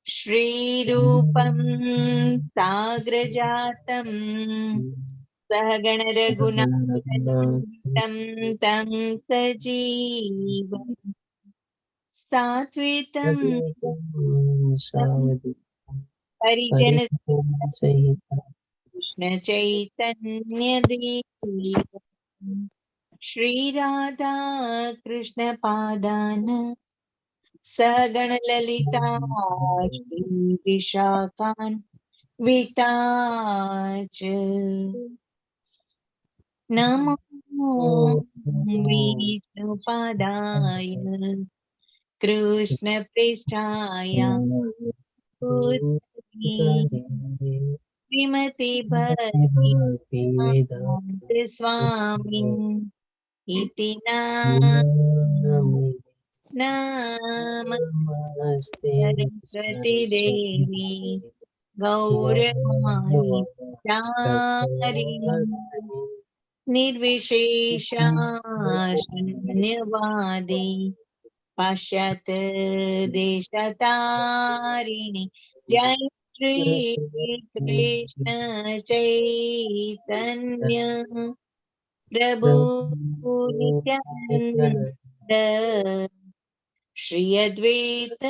श्रीरूपं साग्रजातं सहगण रघुनाथं तं सजीवं सात्वितं हरिजन कृष्ण चैतन्य देवं श्रीराधा कृष्ण पादान सहगण ललिता श्री विशाखान् विताच नमो विष्णुपादाय कृष्णपृष्ठाय श्रीमति भक्ति स्वामिन् इति नमस्ते सरस्वती देवी गौरवाणी निर्विशेषा शून्यवादी पाश्चात्य देशतारिणी जय श्री कृष्ण चैतन्य प्रभु नित्यानंद श्री अद्वैत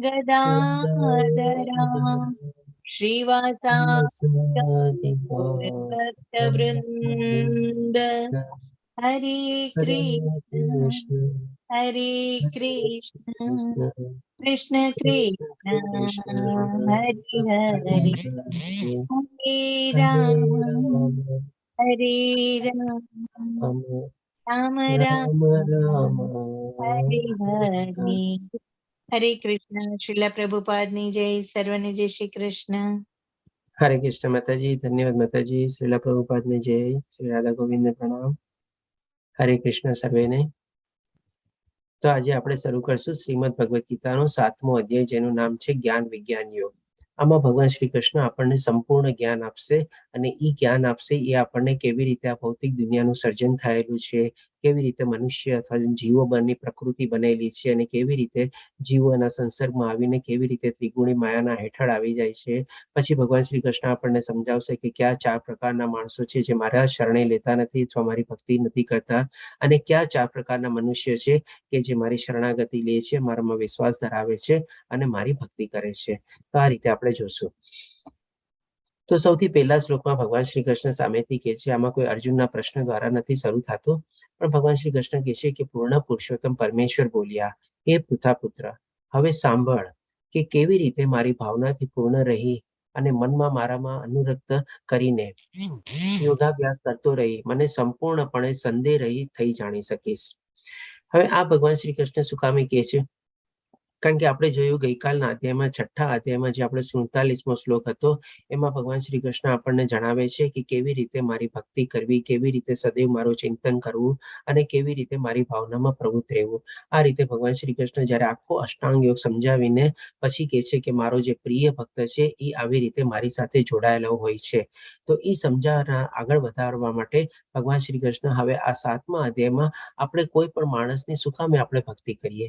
गदाधरा श्रीवासादि भक्तवृंद हरे कृष्ण कृष्ण कृष्ण हरे हरे हरे राम राम राम हरे हरे हरे कृष्ण। श्रीला प्रभुपाद ની જય, સર્વને જય શ્રી કૃષ્ણ। हरे कृष्ण माताजी, धन्यवाद माताजी। श्रीला प्रभुपाद ने जय, श्री राधा गोविंद ने प्रणाम। हरे कृष्ण सर्वेने। तो आज આપણે શરૂ કરશું શ્રીમદ ભગવદ ગીતાનો 7મો અધ્યાય, જેનું નામ છે જ્ઞાન વિજ્ઞાન યોગ। આમાં ભગવાન શ્રી કૃષ્ણ આપણને સંપૂર્ણ જ્ઞાન આપશે, અને એ જ્ઞાન આપશે એ આપણને કેવી રીતે આ ભૌતિક દુનિયાનું સર્જન થયેલું છે, કેવી રીતે મનુષ્ય અથવા જીવો બની પ્રકૃતિ બનેલી છે, અને કેવી રીતે જીવો એના સંસર્ગમાં આવીને કેવી રીતે ત્રિગુણી માયાના હેઠળ આવી જાય છે। પછી ભગવાન શ્રી કૃષ્ણ આપણને સમજાવશે કે કયા 4 પ્રકારના માણસો છે જે મારા શરણે લેતા નથી અથવા મારી ભક્તિ નથી કરતા, અને કયા 4 પ્રકારના મનુષ્ય છે કે જે મારી શરણાગતિ લે છે, મારામાં વિશ્વાસ ધરાવે છે અને મારી ભક્તિ કરે છે। તો આ રીતે આપણે જોશું। તો સૌથી પહેલા શ્લોકમાં ભગવાન શ્રી કૃષ્ણ સામેથી કહે છે, આમાં કોઈ અર્જુનના પ્રશ્ન દ્વારા નથી શરૂ થતો, પણ ભગવાન શ્રી કૃષ્ણ કહે છે કે પૂર્ણ પુરુષોત્તમ પરમેશ્વર બોલ્યા, હે પૃથા પુત્ર, હવે સાંભળ કે કેવી રીતે મારી ભાવનાથી પૂર્ણ રહી અને મનમાં મારામાં અનુરક્ત કરીને યોગાભ્યાસ કરતો રહી મને સંપૂર્ણપણે સંદેહ રહી થઈ જાણી શકીશ। હવે આ ભગવાન શ્રી કૃષ્ણ શું કામે કહે છે? કારણ કે આપણે જોયું ગઈકાલના અધ્યાયમાં 6થા અધ્યાયમાં જે આપણે 47મો શ્લોક હતો, એમાં ભગવાન શ્રી કૃષ્ણ આપણને જણાવે છે કે કેવી રીતે મારી ભક્તિ કરવી, કેવી રીતે સદૈવ મારું ચિંતન કરવું અને કેવી રીતે મારી ભાવનામાં પ્રવૃત્ત રહેવું। આ રીતે ભગવાન શ્રી કૃષ્ણ જ્યારે આખો અષ્ટાંગ યોગ સમજાવીને પછી કહે છે કે મારો જે પ્રિય ભક્ત છે એ આવી રીતે મારી સાથે જોડાયેલો હોય છે। તો એ સમજાવવા આગળ વધારવા માટે ભગવાન શ્રી કૃષ્ણ હવે આ 7મા અધ્યાયમાં આપણે કોઈ પણ માણસની શું કામે આપણે ભક્તિ કરીએ,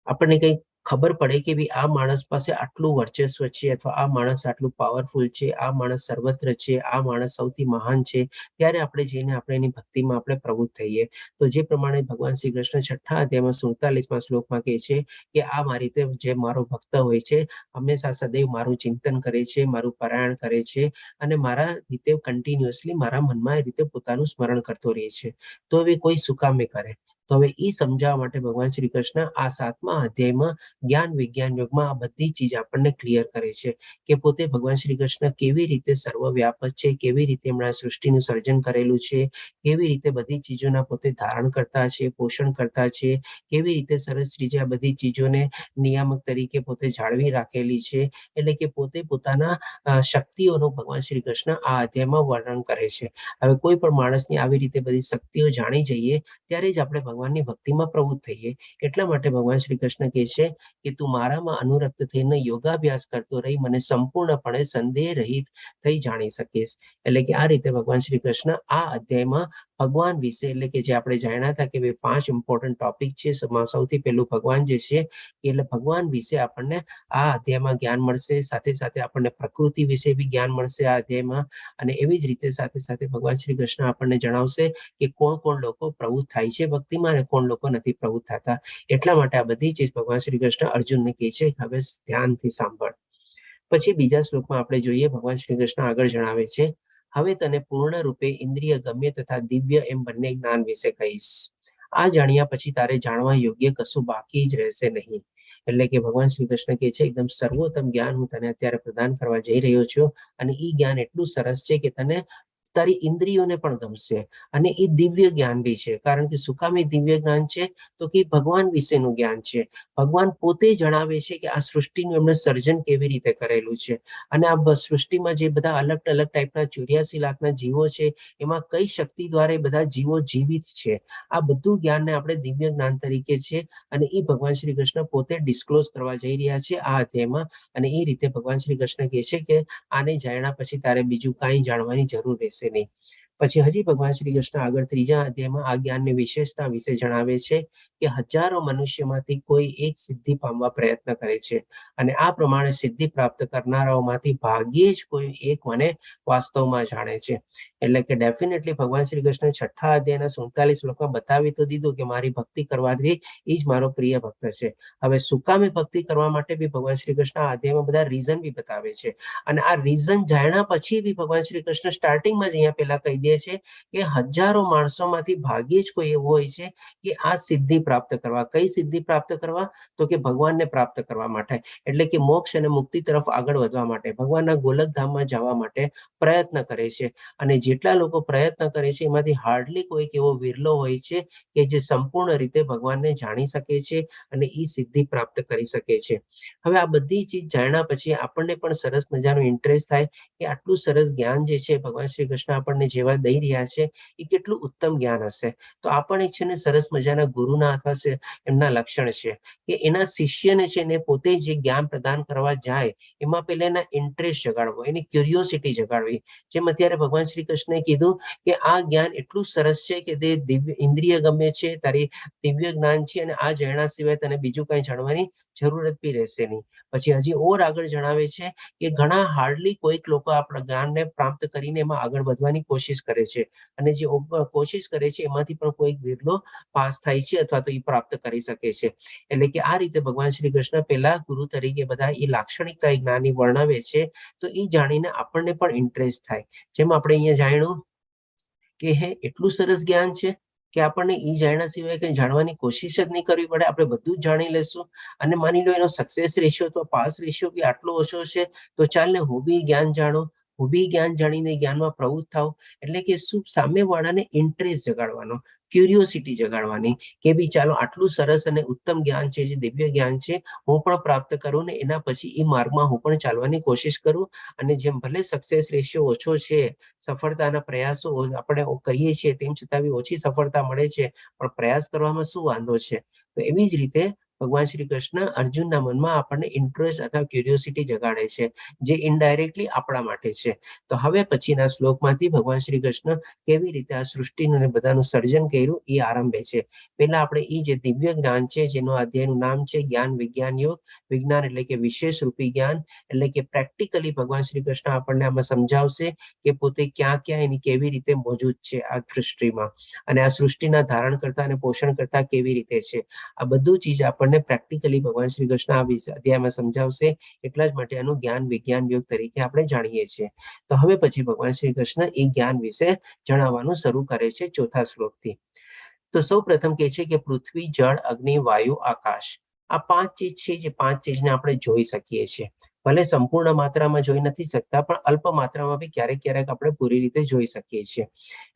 આપણને કઈ ખબર પડે કે ભાઈ આ માણસ પાસે આટલું વર્ચસ્વ છે અથવા આ માણસ આટલું પાવરફુલ છે, આ માણસ સર્વત્ર છે, આ માણસ સૌથી મહાન છે, ત્યારે આપણે જઈને આપણે એની ભક્તિમાં આપણે પ્રવૃત્ત થઈએ। તો જે પ્રમાણે ભગવાન શ્રી કૃષ્ણ 6થા અધ્યાયમાં 47મા શ્લોકમાં કહે છે કે આ મારી રીતે જે મારો ભક્ત હોય છે હંમેશા સદૈવ મારું ચિંતન કરે છે, મારું પારાયણ કરે છે અને મારા રીતે કન્ટિન્યુઅસલી મારા મનમાં એ રીતે પોતાનું સ્મરણ કરતો રહે છે। તો હવે કોઈ શું કામે કરે? તો હવે એ સમજાવવા માટે ભગવાન શ્રી કૃષ્ણ આ 7મા અધ્યાયમાં જ્ઞાન વિજ્ઞાન યોગમાં આ બધી ચીજ આપણને ક્લિયર કરે છે કે પોતે ભગવાન શ્રી કૃષ્ણ કેવી રીતે સર્વવ્યાપક છે, કેવી રીતે એમણે સૃષ્ટિનું સર્જન કરેલું છે, કેવી રીતે બધી ચીજોના પોતે ધારણ કરતા છે, પોષણ કરતા છે, કેવી રીતે સરસ રીતે આ બધી ચીજોને નિયામક તરીકે પોતે જાળવી રાખેલી છે। એટલે કે પોતે પોતાના શક્તિઓનું ભગવાન શ્રી કૃષ્ણ આ અધ્યાયમાં વર્ણન કરે છે। હવે કોઈ પણ માણસની આવી રીતે બધી શક્તિઓ જાણી જઈએ ત્યારે જ આપણે ભગવાન ભગવાનની ભક્તિમાં પ્રવૃત્ત થઈએ. એટલા માટે ભગવાન શ્રી કૃષ્ણ કહે છે કે તું મારામાં અનુરક્ત થઈને યોગાભ્યાસ કરતો રહી મને સંપૂર્ણપણે સંદેહ રહિત થઈ જાણી શકીશ. એટલે કે આ રીતે ભગવાન શ્રી કૃષ્ણ આ અધ્યાયમાં ભગવાન વિશે, એટલે કે જે આપણે જાણ્યા હતા કે 5 ઇમ્પોર્ટન્ટ ટોપિક છે. સૌથી પહેલું ભગવાન જે છે એટલે ભગવાન વિશે આપણને આ અધ્યાયમાં જ્ઞાન મળશે. સાથે સાથે આપણને પ્રકૃતિ વિશે બી જ્ઞાન મળશે આ અધ્યાયમાં. અને એવી જ રીતે સાથે સાથે ભગવાન શ્રી કૃષ્ણ આપણને જણાવશે કે કોણ કોણ લોકો પ્રવૃત્ત થાય છે ભક્તિમાં અને કોણ લોકો નથી પ્રવૃત્ત થતા. એટલા માટે આ બધી ચીજ ભગવાન શ્રી કૃષ્ણ અર્જુનને કહે છે હવે ધ્યાનથી સાંભળ. પછી બીજા શ્લોકમાં આપણે જોઈએ ભગવાન શ્રી કૃષ્ણ આગળ જણાવે છે, હવે તને પૂર્ણ રૂપે ઇન્દ્રિય ગમ્ય તથા દિવ્ય એમ બંને જ્ઞાન વિશે કહીશ. આ જાણ્યા પછી તારે જાણવા યોગ્ય કશું બાકી જ રહેશે નહીં. એટલે કે ભગવાન શ્રી કૃષ્ણ કહે છે એકદમ સર્વોત્તમ જ્ઞાન હું તને અત્યારે પ્રદાન કરવા જઈ રહ્યો છું. અને એ જ્ઞાન એટલું સરસ છે કે તને તારી ઇન્દ્રિયોને પણ ગમશે. અને એ દિવ્ય જ્ઞાન બી છે. કારણ કે શું કામ એ દિવ્ય જ્ઞાન છે? તો કે ભગવાન વિશેનું જ્ઞાન છે. ભગવાન પોતે જણાવે છે કે આ સૃષ્ટિનું એમણે સર્જન કેવી રીતે કરેલું છે. અને આ સૃષ્ટિમાં જે બધા અલગ અલગ ટાઈપના 84 લાખના જીવો છે એમાં કઈ શક્તિ દ્વારા એ બધા જીવો જીવિત છે. આ બધું જ્ઞાનને આપણે દિવ્ય જ્ઞાન તરીકે છે. અને એ ભગવાન શ્રી કૃષ્ણ પોતે ડિસ્ક્લોઝ કરવા જઈ રહ્યા છે આ અધ્યાયમાં. અને એ રીતે ભગવાન શ્રી કૃષ્ણ કહે છે કે આને જાણ્યા પછી તારે બીજું કાંઈ જાણવાની જરૂર રહેશે નહીં. પછી હજી ભગવાન શ્રી કૃષ્ણ આગળ ત્રીજા અધ્યાયમાં આ જ્ઞાનની વિશેષતા વિશે જણાવે છે કે હજારો મનુષ્યમાંથી કોઈ એક સિદ્ધિ પામવા પ્રયત્ન કરે છે. અને આ પ્રમાણે સિદ્ધિ પ્રાપ્ત કરનારાઓમાંથી ભાગ્યે જ કોઈ એક મને વાસ્તવમાં જાણે છે. એટલે કે ડેફિનેટલી ભગવાન શ્રી કૃષ્ણ છઠ્ઠા અધ્યાયના 47 શ્લોકમાં બતાવી તો દીધું કે મારી ભક્તિ કરવાથી એ જ મારો પ્રિય ભક્ત છે. હવે સુકામે ભક્તિ કરવા માટે બી ભગવાન શ્રી કૃષ્ણ આ અધ્યાયમાં બધા રીઝન બી બતાવે છે. અને આ રીઝન જાણ્યા પછી બી ભગવાન શ્રી કૃષ્ણ સ્ટાર્ટિંગમાં જ અહીંયા પહેલા કહી દે છે કે હજારો માણસોમાંથી ભાગ્યે જ કોઈ એવું હોય છે કે આ સિદ્ધિ પ્રાપ્ત કરવા. કઈ સિદ્ધિ પ્રાપ્ત કરવા? તો કે ભગવાનને પ્રાપ્ત કરવા માટે. એટલે કે મોક્ષ અને મુક્તિ તરફ આગળ વધવા માટે, ભગવાનના ગોલકધામમાં જવા માટે પ્રયત્ન કરે છે. અને જેટલા લોકો પ્રયત્ન કરે છે એમાંથી હાર્ડલી કોઈક એવો વિરલો હોય છે કે જે સંપૂર્ણ રીતે ભગવાનને જાણી શકે છે અને એ સિદ્ધિ પ્રાપ્ત કરી શકે છે. હવે આ બધી ચીજ જાણ્યા પછી આપણને પણ સરસ મજાનો ઇન્ટરેસ્ટ થાય કે આટલું સરસ જ્ઞાન જે છે ભગવાન શ્રી કૃષ્ણ આપણને જેવા દઈ રહ્યા છે એ કેટલું ઉત્તમ જ્ઞાન હશે. તો આ પણ એક છે ને સરસ મજાના ગુરુના અથવા એમના લક્ષણ છે કે એના શિષ્યને છે ને પોતે જે જ્ઞાન પ્રદાન કરવા જાય એમાં પહેલા એના ઇન્ટરેસ્ટ જગાડવો, એની ક્યુરિયોસિટી જગાડવી. જેમ અત્યારે ભગવાન શ્રી કૃષ્ણએ કીધું કે આ જ્ઞાન એટલું સરસ છે કે તે દિવ્ય ઇન્દ્રિય ગમે છે, તારી દિવ્ય જ્ઞાન છે અને આ જાણ્યા સિવાય તને બીજું કઈ જાણવાની જરૂરત બી રહેશે નહીં. પછી હજી ઓર આગળ જણાવે છે કે ઘણા હાર્ડલી કોઈક લોકો આપણા જ્ઞાનને પ્રાપ્ત કરીને એમાં આગળ વધવાની કોશિશ કરે છે. અને જે કોશિશ કરે છે એમાંથી પણ કોઈક વિરલો પાસ થાય છે અથવા તો એ પ્રાપ્ત કરી શકે છે. એટલે કે આ રીતે ભગવાન શ્રી કૃષ્ણ પહેલા ગુરુ તરીકે બધા એ લાક્ષણિકતા જ્ઞાનની વર્ણવે છે. તો એ જાણીને આપણને પણ ઇન્ટરેસ્ટ થાય. જેમ આપણે અહીંયા જાણ્યું કે હે એટલું સરસ જ્ઞાન છે કે આપણને એ જાણ્યા સિવાય કંઈ જાણવાની કોશિશ જ નહીં કરવી પડે, આપણે બધું જ જાણી લેશું. અને માની લો એનો સક્સેસ રેશિયો તો પાસ રેશિયો બી આટલો ઓછો છે તો ચાલ ને હું બી જ્ઞાન જાણું, હું બી જ્ઞાન જાણીને જ્ઞાનમાં પ્રવૃત્ત થાવ. એટલે કે શું સામેવાળાને ઇન્ટરેસ્ટ જગાડવાનો, ક્યુરિયોસિટી જગાડવાની કે ભી ચાલો આટલું સરસ અને ઉત્તમ જ્ઞાન છે, જે દિવ્ય જ્ઞાન છે, હું પણ પ્રાપ્ત કરું ને એના પછી એ માર્ગમાં હું પણ ચાલવાની કોશિશ કરું. અને જેમ ભલે સક્સેસ રેશિયો ઓછો છે, સફળતાના પ્રયાસો આપણે કહીએ છીએ તેમ છતાં બી ઓછી સફળતા મળે છે, પણ પ્રયાસ કરવામાં શું વાંધો છે? તો એવી જ રીતે ભગવાન શ્રી કૃષ્ણ અર્જુનના મનમાં આપણને ઇન્ટરેસ્ટ અથવા ક્યુરિયોસિટી જગાડે છે, જે ઇનડાયરેક્ટલી આપણા માટે છે. તો હવે પછીના શ્લોકમાંથી ભગવાન શ્રી કૃષ્ણ કેવી રીતે આ સૃષ્ટિનું અને બધાનું સર્જન કર્યું એ આરંભે છે. પહેલા આપણે એ જે દિવ્ય જ્ઞાન છે જેનું અધ્યાયનું નામ છે જ્ઞાન વિજ્ઞાન યોગ. વિજ્ઞાન એટલે કે વિશેષ રૂપી જ્ઞાન, એટલે કે પ્રેક્ટિકલી ભગવાન શ્રી કૃષ્ણ આપણને આમાં સમજાવશે કે પોતે ક્યાં ક્યાં એની કેવી રીતે મોજૂદ છે આ સૃષ્ટિમાં, અને આ સૃષ્ટિના ધારણ કરતા અને પોષણ કરતા કેવી રીતે છે. આ બધું ચીજ આપણને પ્રેક્ટિકલી ભગવાન શ્રી કૃષ્ણ આ અધ્યાયમાં સમજાવશે. એટલા જ માટે આનું જ્ઞાન વિજ્ઞાન યોગ તરીકે આપણે જાણીએ છીએ. તો હવે પછી ભગવાન શ્રી કૃષ્ણ એ જ્ઞાન વિશે જણાવવાનું શરૂ કરે છે ચોથા શ્લોકથી. તો સૌ પ્રથમ કહે છે કે પૃથ્વી, જળ, અગ્નિ, વાયુ, આકાશ, આ 5 ચીજ છે જે 5 ચીજને આપણે જોઈ શકીએ છીએ. ભલે સંપૂર્ણ માત્રામાં જોઈ નથી શકતા, પણ અલ્પ માત્રામાં બી ક્યારેક ક્યારેક આપણે પૂરી રીતે જોઈ શકીએ છીએ.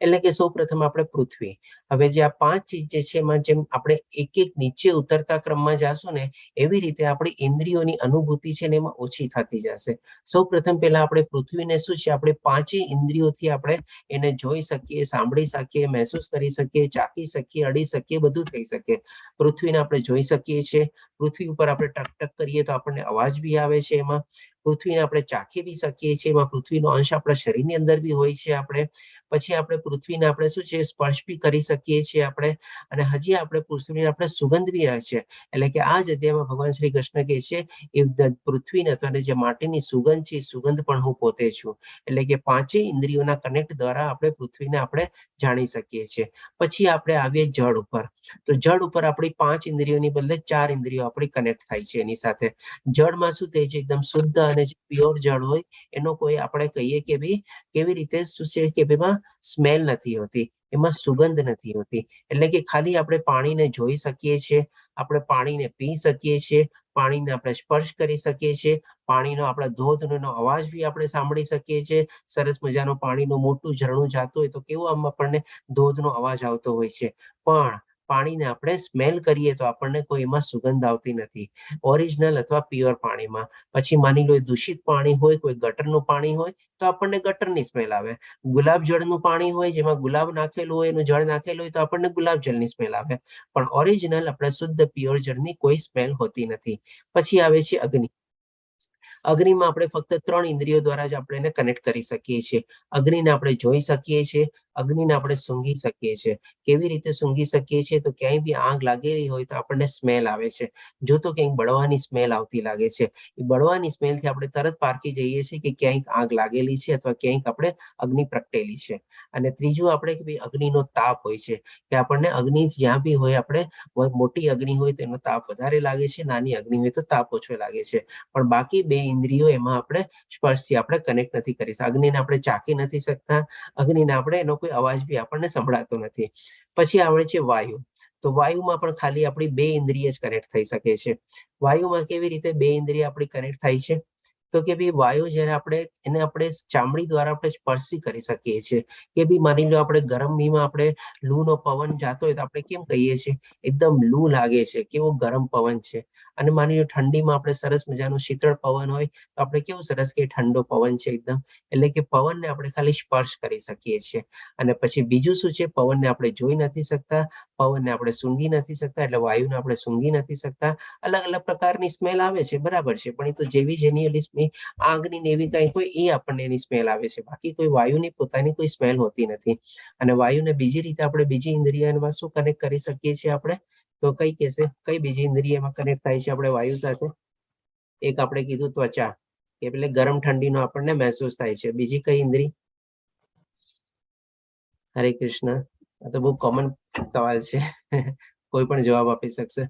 એટલે કે સૌ પ્રથમ આપણે પૃથ્વી. હવે જે આ 5 ચીજ જે છે એમાં જેમ આપણે એક એક નીચે ઉતરતા ક્રમમાં જાશું ને, એવી રીતે આપણી ઇન્દ્રિયોની અનુભૂતિ છે ને એમાં ઓછી થતી જશે. સૌ પ્રથમ પહેલા આપણે પૃથ્વીને શું છે, આપણે 5 ઇન્દ્રિયોથી આપણે એને જોઈ શકીએ, સાંભળી શકીએ, મહેસૂસ કરી શકીએ, ચાખી શકીએ, અડી શકીએ, બધું થઈ શકે. પૃથ્વીને આપણે જોઈ શકીએ છીએ. પૃથ્વી ઉપર આપણે ટક ટક કરીએ તો આપણને અવાજ બી આવે છે. એમાં પૃથ્વીને આપણે ચાખી બી શકીએ છીએ. એમાં પૃથ્વીનો અંશ આપણા શરીરની અંદર બી હોય છે. આપણે પછી આપણે પૃથ્વીને આપણે શું છે, સ્પર્શ બી કરી શકીએ છીએ આપણે. અને હજી આપણે પૃથ્વીને આપણે સુગંધ બી આવે છે. એટલે કે આ જ અધ્યાયમાં ભગવાન શ્રી કૃષ્ણ કહે છે એ પૃથ્વીને અથવા જે માટીની સુગંધ છે, સુગંધ પણ હું પોતે છું. એટલે કે 5 ઇન્દ્રિયોના કનેક્ટ દ્વારા આપણે પૃથ્વીને આપણે જાણી શકીએ છીએ. પછી આપણે આવીએ જળ ઉપર. તો જળ ઉપર આપણી 5 ઇન્દ્રિયોની બદલે 4 ઇન્દ્રિયો આપણી કનેક્ટ થાય છે એની સાથે. જળમાં શું થાય છે, એકદમ શુદ્ધ અને જે પ્યોર જળ હોય એનો કોઈ આપણે કહીએ કે ભાઈ કેવી રીતે શું છે કે એમાં સ્મેલ નથી હોતી, એમાં સુગંધ નથી હોતી. એટલે કે ખાલી આપણે પાણીને જોઈ શકીએ છીએ, આપણે પાણીને પી શકીએ છીએ, પાણીને આપણે સ્પર્શ કરી શકીએ છીએ, પાણીનો આપણા ધોધનો અવાજ બી આપણે સાંભળી શકીએ છીએ. સરસ મજાનું પાણીનું મોટું ઝરણું જાતું હોય તો કેવો આમ આપણને ધોધનો અવાજ આવતો હોય છે. પણ પાણીને આપણે સ્મેલ કરીએ તો આપણને કોઈ એમાં સુગંધ આવતી નથી ઓરિજિનલ અથવા પ્યોર પાણીમાં. પછી માની લો દૂષિત પાણી હોય, કોઈ ગટરનું પાણી હોય તો આપણને ગટરની સ્મેલ આવે. ગુલાબ જળનું પાણી હોય, જેમાં ગુલાબ નાખેલું હોય, એનું જળ નાખેલું હોય તો આપણને ગુલાબ જળની સ્મેલ આવે. પણ ઓરિજિનલ આપણે શુદ્ધ પ્યોર જળની કોઈ સ્મેલ હોતી નથી. પછી આવે છે અગ્નિ. અગ્નિમાં આપણે ફક્ત 3 ઇન્દ્રિયો દ્વારા જ આપણે એને કનેક્ટ કરી શકીએ છીએ. અગ્નિને આપણે જોઈ શકીએ છીએ, અગ્નિને આપણે સૂંઘી શકીએ છીએ. કેવી રીતે સૂંઘી શકીએ છીએ, તો ક્યાંય બી આગ લાગેલી હોય તો આપણને સ્મેલ આવે છે. જો તો ક્યાંક બળવાની સ્મેલ આવતી લાગે છે, એ બળવાની સ્મેલથી આપણે તરત પારખી જઈએ છીએ કે ક્યાંક આગ લાગેલી છે અથવા ક્યાંક આપણે અગ્નિ પ્રગટેલી છે. અને ત્રીજું આપણે કે ભાઈ અગ્નિનો તાપ હોય છે, કે આપણને અગ્નિ જ્યાં બી હોય, આપણે મોટી અગ્નિ હોય તો એનો તાપ વધારે લાગે છે, નાની અગ્નિ હોય તો તાપ ઓછો લાગે છે. પણ બાકી 2 ઇન્દ્રિયો એમાં આપણે સ્પર્શથી આપણે કનેક્ટ નથી કરી શકતા. અગ્નિને આપણે ચાખી નથી શકતા, અગ્નિને આપણે એનો કોઈ અવાજ બી આપણને સંભળાતો નથી. પછી આવે છે વાયુ. તો વાયુમાં પણ ખાલી આપણી 2 ઇન્દ્રિય જ કનેક્ટ થઈ શકે છે. વાયુમાં કેવી રીતે 2 ઇન્દ્રિય આપણી કનેક્ટ થાય છે, તો કે ભાઈ વાયુ જ્યારે આપણે એને આપણે ચામડી દ્વારા આપણે સ્પર્શી કરી શકીએ છીએ. કે ભાઈ માની લો આપણે ગરમીમાં આપણે લૂનો પવન જાતો હોય તો આપણે કેમ કહીએ છીએ, એકદમ લૂ લાગે છે, કેવો ગરમ પવન છે. અને માની લો ઠંડીમાં આપણે સરસ મજાનું શીતળ પવન હોય તો આપણે કેવું સરસ કે ઠંડો પવન છે એકદમ. એટલે કે પવનને આપણે ખાલી સ્પર્શ કરી શકીએ છીએ. અને પછી બીજું શું છે, પવનને આપણે જોઈ નથી શકતા, પવનને આપણે સૂંઘી નથી શકતા, એટલે વાયુને આપણે સૂંઘી નથી શકતા. અલગ અલગ પ્રકારની સ્મેલ આવે છે, બરાબર છે, પણ એ તો જેવી જેની આગની ને એવી કઈ હોય એ આપણને એની સ્મેલ આવે છે. બાકી કોઈ વાયુની પોતાની કોઈ સ્મેલ હોતી નથી. અને વાયુને બીજી રીતે આપણે બીજી ઇન્દ્રિયમાં શું કનેક્ટ કરી શકીએ છીએ આપણે, તો કઈ કહેશે, કઈ બીજી ઇન્દ્રિયમાં કનેક્ટ થાય છે આપણે વાયુ સાથે? એક આપણે કીધું ત્વચા, કે એટલે ગરમ ઠંડીનો આપણને મહેસૂસ થાય છે. બીજી કઈ ઇન્દ્રિય? હરે કૃષ્ણ. આ તો બહુ કોમન સવાલ છે, કોઈ પણ જવાબ આપી શકશે.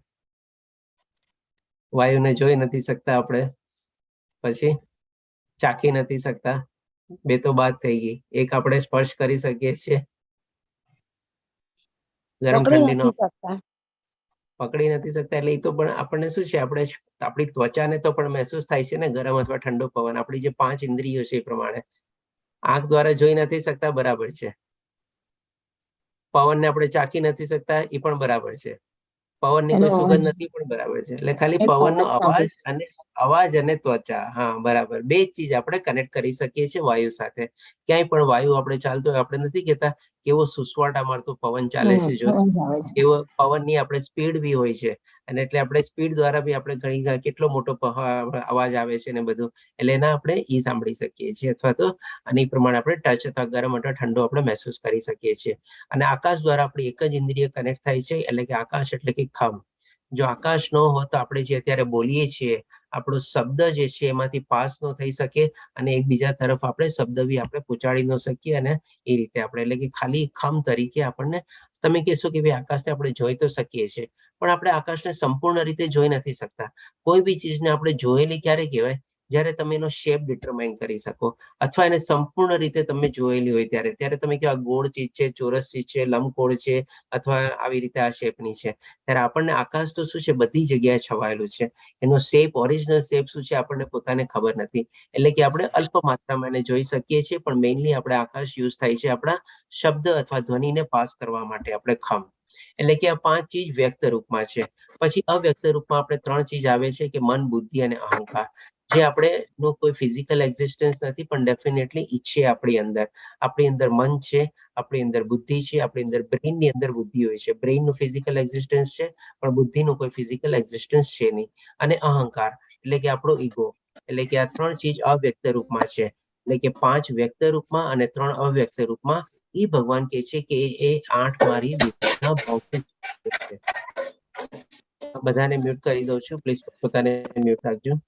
વાયુને જોઈ નથી શકતા આપણે, પછી ચાખી નથી શકતા, 2 તો બાદ થઈ ગઈ. એક આપણે સ્પર્શ કરી શકીએ છીએ, ગરમ ઠંડીનો પકડી નથી શકતા. એટલે એ તો પણ આપણને શું છે, આપણે આપણી ત્વચાને તો પણ મહેસૂસ થાય છે ને ગરમ અથવા ઠંડો પવન. આપણી જે 5 ઇન્દ્રિયો છે એ પ્રમાણે આંખ દ્વારા જોઈ નથી શકતા, બરાબર છે. પવનને આપણે ચાખી નથી શકતા, એ પણ બરાબર છે. પવનની કોઈ સુગંધ નથી, પણ બરાબર છે. એટલે ખાલી પવનનો અવાજ અને ત્વચા, હા બરાબર, 2 જ ચીજ આપણે કનેક્ટ કરી શકીએ છીએ વાયુ સાથે. ક્યાંય પણ વાયુ આપણે ચાલતો હોય, આપણે નથી કહેતા કેવો સુસવાટા મારતો પવન ચાલે છે, જો એવો પવનની આપણે સ્પીડ બી હોય છે. અને એટલે આપણે સ્પીડ દ્વારા બી આપણે ઘણી કેટલો મોટો અવાજ આવે છે ને બધું, એટલે એના આપણે ઈ સાંભળી શકીએ છીએ. અથવા તો અને એ પ્રમાણે આપણે ટચ અથવા ગરમ અથવા ઠંડો આપણે મહેસૂસ કરી શકીએ છીએ. અને આકાશ દ્વારા આપણી એક જ ઇન્દ્રિય કનેક્ટ થાય છે, એટલે કે આકાશ એટલે કે ખમ. જો આકાશ ન હોય તો આપણે જે અત્યારે બોલીએ છીએ, આપણો શબ્દ જે છે એમાંથી પાસ ન થઈ શકે, અને એકબીજા તરફ આપણે શબ્દ બી આપણે પહોંચાડી ન શકીએ. અને એ રીતે આપણે, એટલે કે ખાલી ખમ તરીકે આપણને, તમે કહેશો કે ભાઈ આકાશને આપણે જોઈ તો શકીએ છીએ, પણ આપણે આકાશને સંપૂર્ણ રીતે જોઈ નથી શકતા. કોઈ બી ચીજને આપણે જોયેલી ક્યારે કહેવાય, જ્યારે તમે એનો શેપ ડિટરમાઇન કરી શકો, અથવા એને સંપૂર્ણ રીતે તમે જોયેલી હોય ત્યારે તમે કે આ ગોળ ચીજ છે, ચોરસ ચીજ છે, લંબગોળ છે, અથવા આવી રીતે આ શેપની છે, ત્યારે આપણને આકાશ તો શું છે બધી જગ્યાએ છવાયેલું છે. એનો શેપ, ઓરિજિનલ શેપ શું છે આપણને પોતાને ખબર નથી. એટલે કે આપણે અલ્પ માત્રામાં એને જોઈ શકીએ છીએ, પણ મેઇનલી આપણે આકાશ યુઝ થાય છે આપણા શબ્દ અથવા ધ્વનિને પાસ કરવા માટે, આપણે ખમ. એટલે કે આ 5 ચીજ વ્યક્ત રૂપમાં છે. પછી અવ્યક્ત રૂપમાં આપણે 3 ચીજ આવે છે કે મન, બુદ્ધિ અને અહંકાર, જે આપણે નો કોઈ ફિઝિકલ એક્ઝિસ્ટન્સ નથી, પણ ડેફિનેટલી ઈચ્છે આપણી અંદર મન છે, આપણી અંદર બુદ્ધિ છે, આપણી અંદર બ્રેઇનની અંદર બુદ્ધિ હોય છે. બ્રેઇનનું ફિઝિકલ એક્ઝિસ્ટન્સ છે, પણ બુદ્ધિનું કોઈ ફિઝિકલ એક્ઝિસ્ટન્સ છે નહીં. અને અહંકાર એટલે કે આપણો ઈગો. એટલે કે આ 3 ચીજ અવ્યક્ત રૂપમાં છે. એટલે કે 5 વ્યક્ત રૂપમાં અને 3 અવ્યક્ત રૂપમાં. ઈ ભગવાન કહે છે કે એ 8 મારી વિભૂતિના ભૌતિક છે. બધાને મ્યુટ કરી દઉં છું, પ્લીઝ પોતાને મ્યુટ રાખજો.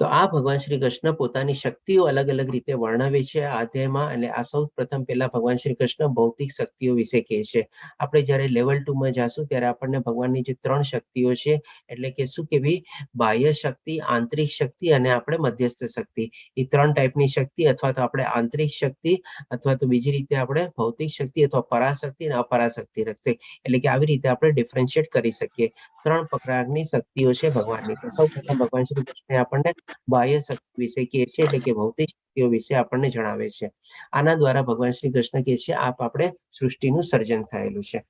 તો આ ભગવાન શ્રી કૃષ્ણ પોતાની શક્તિઓ અલગ અલગ રીતે વર્ણવે છે આ અધ્યાયમાં. અને આ સૌ પ્રથમ પહેલા ભગવાન શ્રી કૃષ્ણ ભૌતિક શક્તિઓ વિશે કહે છે. આપણે જ્યારે લેવલ 2 માં જાશું ત્યારે આપણને ભગવાનની જે 3 શક્તિઓ છે, એટલે કે શું કેવી, બાહ્ય શક્તિ, આંતરિક શક્તિ અને આપણે મધ્યસ્થ શક્તિ, એ 3 ટાઈપની શક્તિ, અથવા તો આપણે આંતરિક શક્તિ, અથવા તો બીજી રીતે આપણે ભૌતિક શક્તિ, અથવા પરાશક્તિ અને અપરાશક્તિ રખશે. એટલે કે આવી રીતે આપણે ડિફરન્શિએટ કરી શકીએ. 3 પ્રકારની શક્તિઓ છે ભગવાનની. તો સૌ પ્રથમ ભગવાન શ્રી કૃષ્ણ આપણને બાહ્ય શક્તિ વિશે કહે છે, એટલે કે ભૌતિક શક્તિઓ વિશે આપણને જણાવે છે. આના દ્વારા ભગવાન શ્રી કૃષ્ણ કહે છે આપણે સૃષ્ટિનું સર્જન થયેલું છે.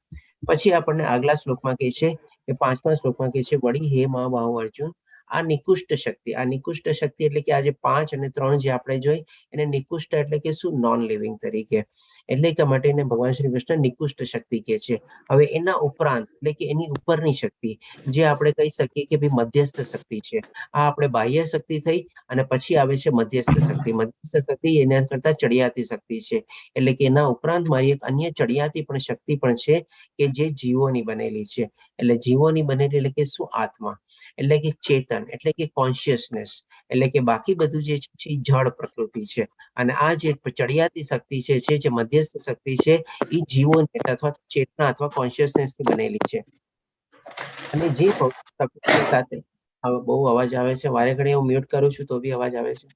પછી આપણને આગલા શ્લોકમાં કહે છે કે 5મા શ્લોકમાં કહે છે, વળી હે મહાબાહુ અર્જુન, આ નિકુષ્ટ શક્તિ, આ નિકુષ્ટ શક્તિ એટલે કે આ જે 5 અને 3 જે આપણે જોઈ, એને નિકુષ્ટ એટલે કે શું, નોન લિવિંગ તરીકે. એટલે કે માટે એને ભગવાન શ્રી કૃષ્ણ નિકુષ્ટ શક્તિ કહે છે. હવે એના ઉપરાંત એટલે કે એની ઉપરની શક્તિ, જે આપણે કહી શકીએ કે ભાઈ મધ્યસ્થ શક્તિ છે. આ આપણે બાહ્ય શક્તિ થઈ, અને પછી આવે છે મધ્યસ્થ શક્તિ. મધ્યસ્થ શક્તિ એના કરતા ચડિયાતી શક્તિ છે. એટલે કે એના ઉપરાંતમાં એક અન્ય ચડિયાતી પણ શક્તિ પણ છે, કે જે જીવોની બનેલી છે. એટલે જીવોની બનેલી એટલે કે શું, આત્મા, એટલે કે ચેતન, એટલે કે કોન્શિયસનેસ. એટલે કે બાકી બધું જે છે જળ પ્રકૃતિ છે. અને આ જે ચડિયાતી શક્તિ છે, જે મધ્યસ્થ શક્તિ છે, એ જીવોની અથવા ચેતના અથવા કોન્શિયસનેસ થી બનેલી છે. અને જે પ્રકૃતિ સાથે, હવે બહુ અવાજ આવે છે, વારે ઘડીએ હું મ્યુટ કરું છું તો બી અવાજ આવે છે,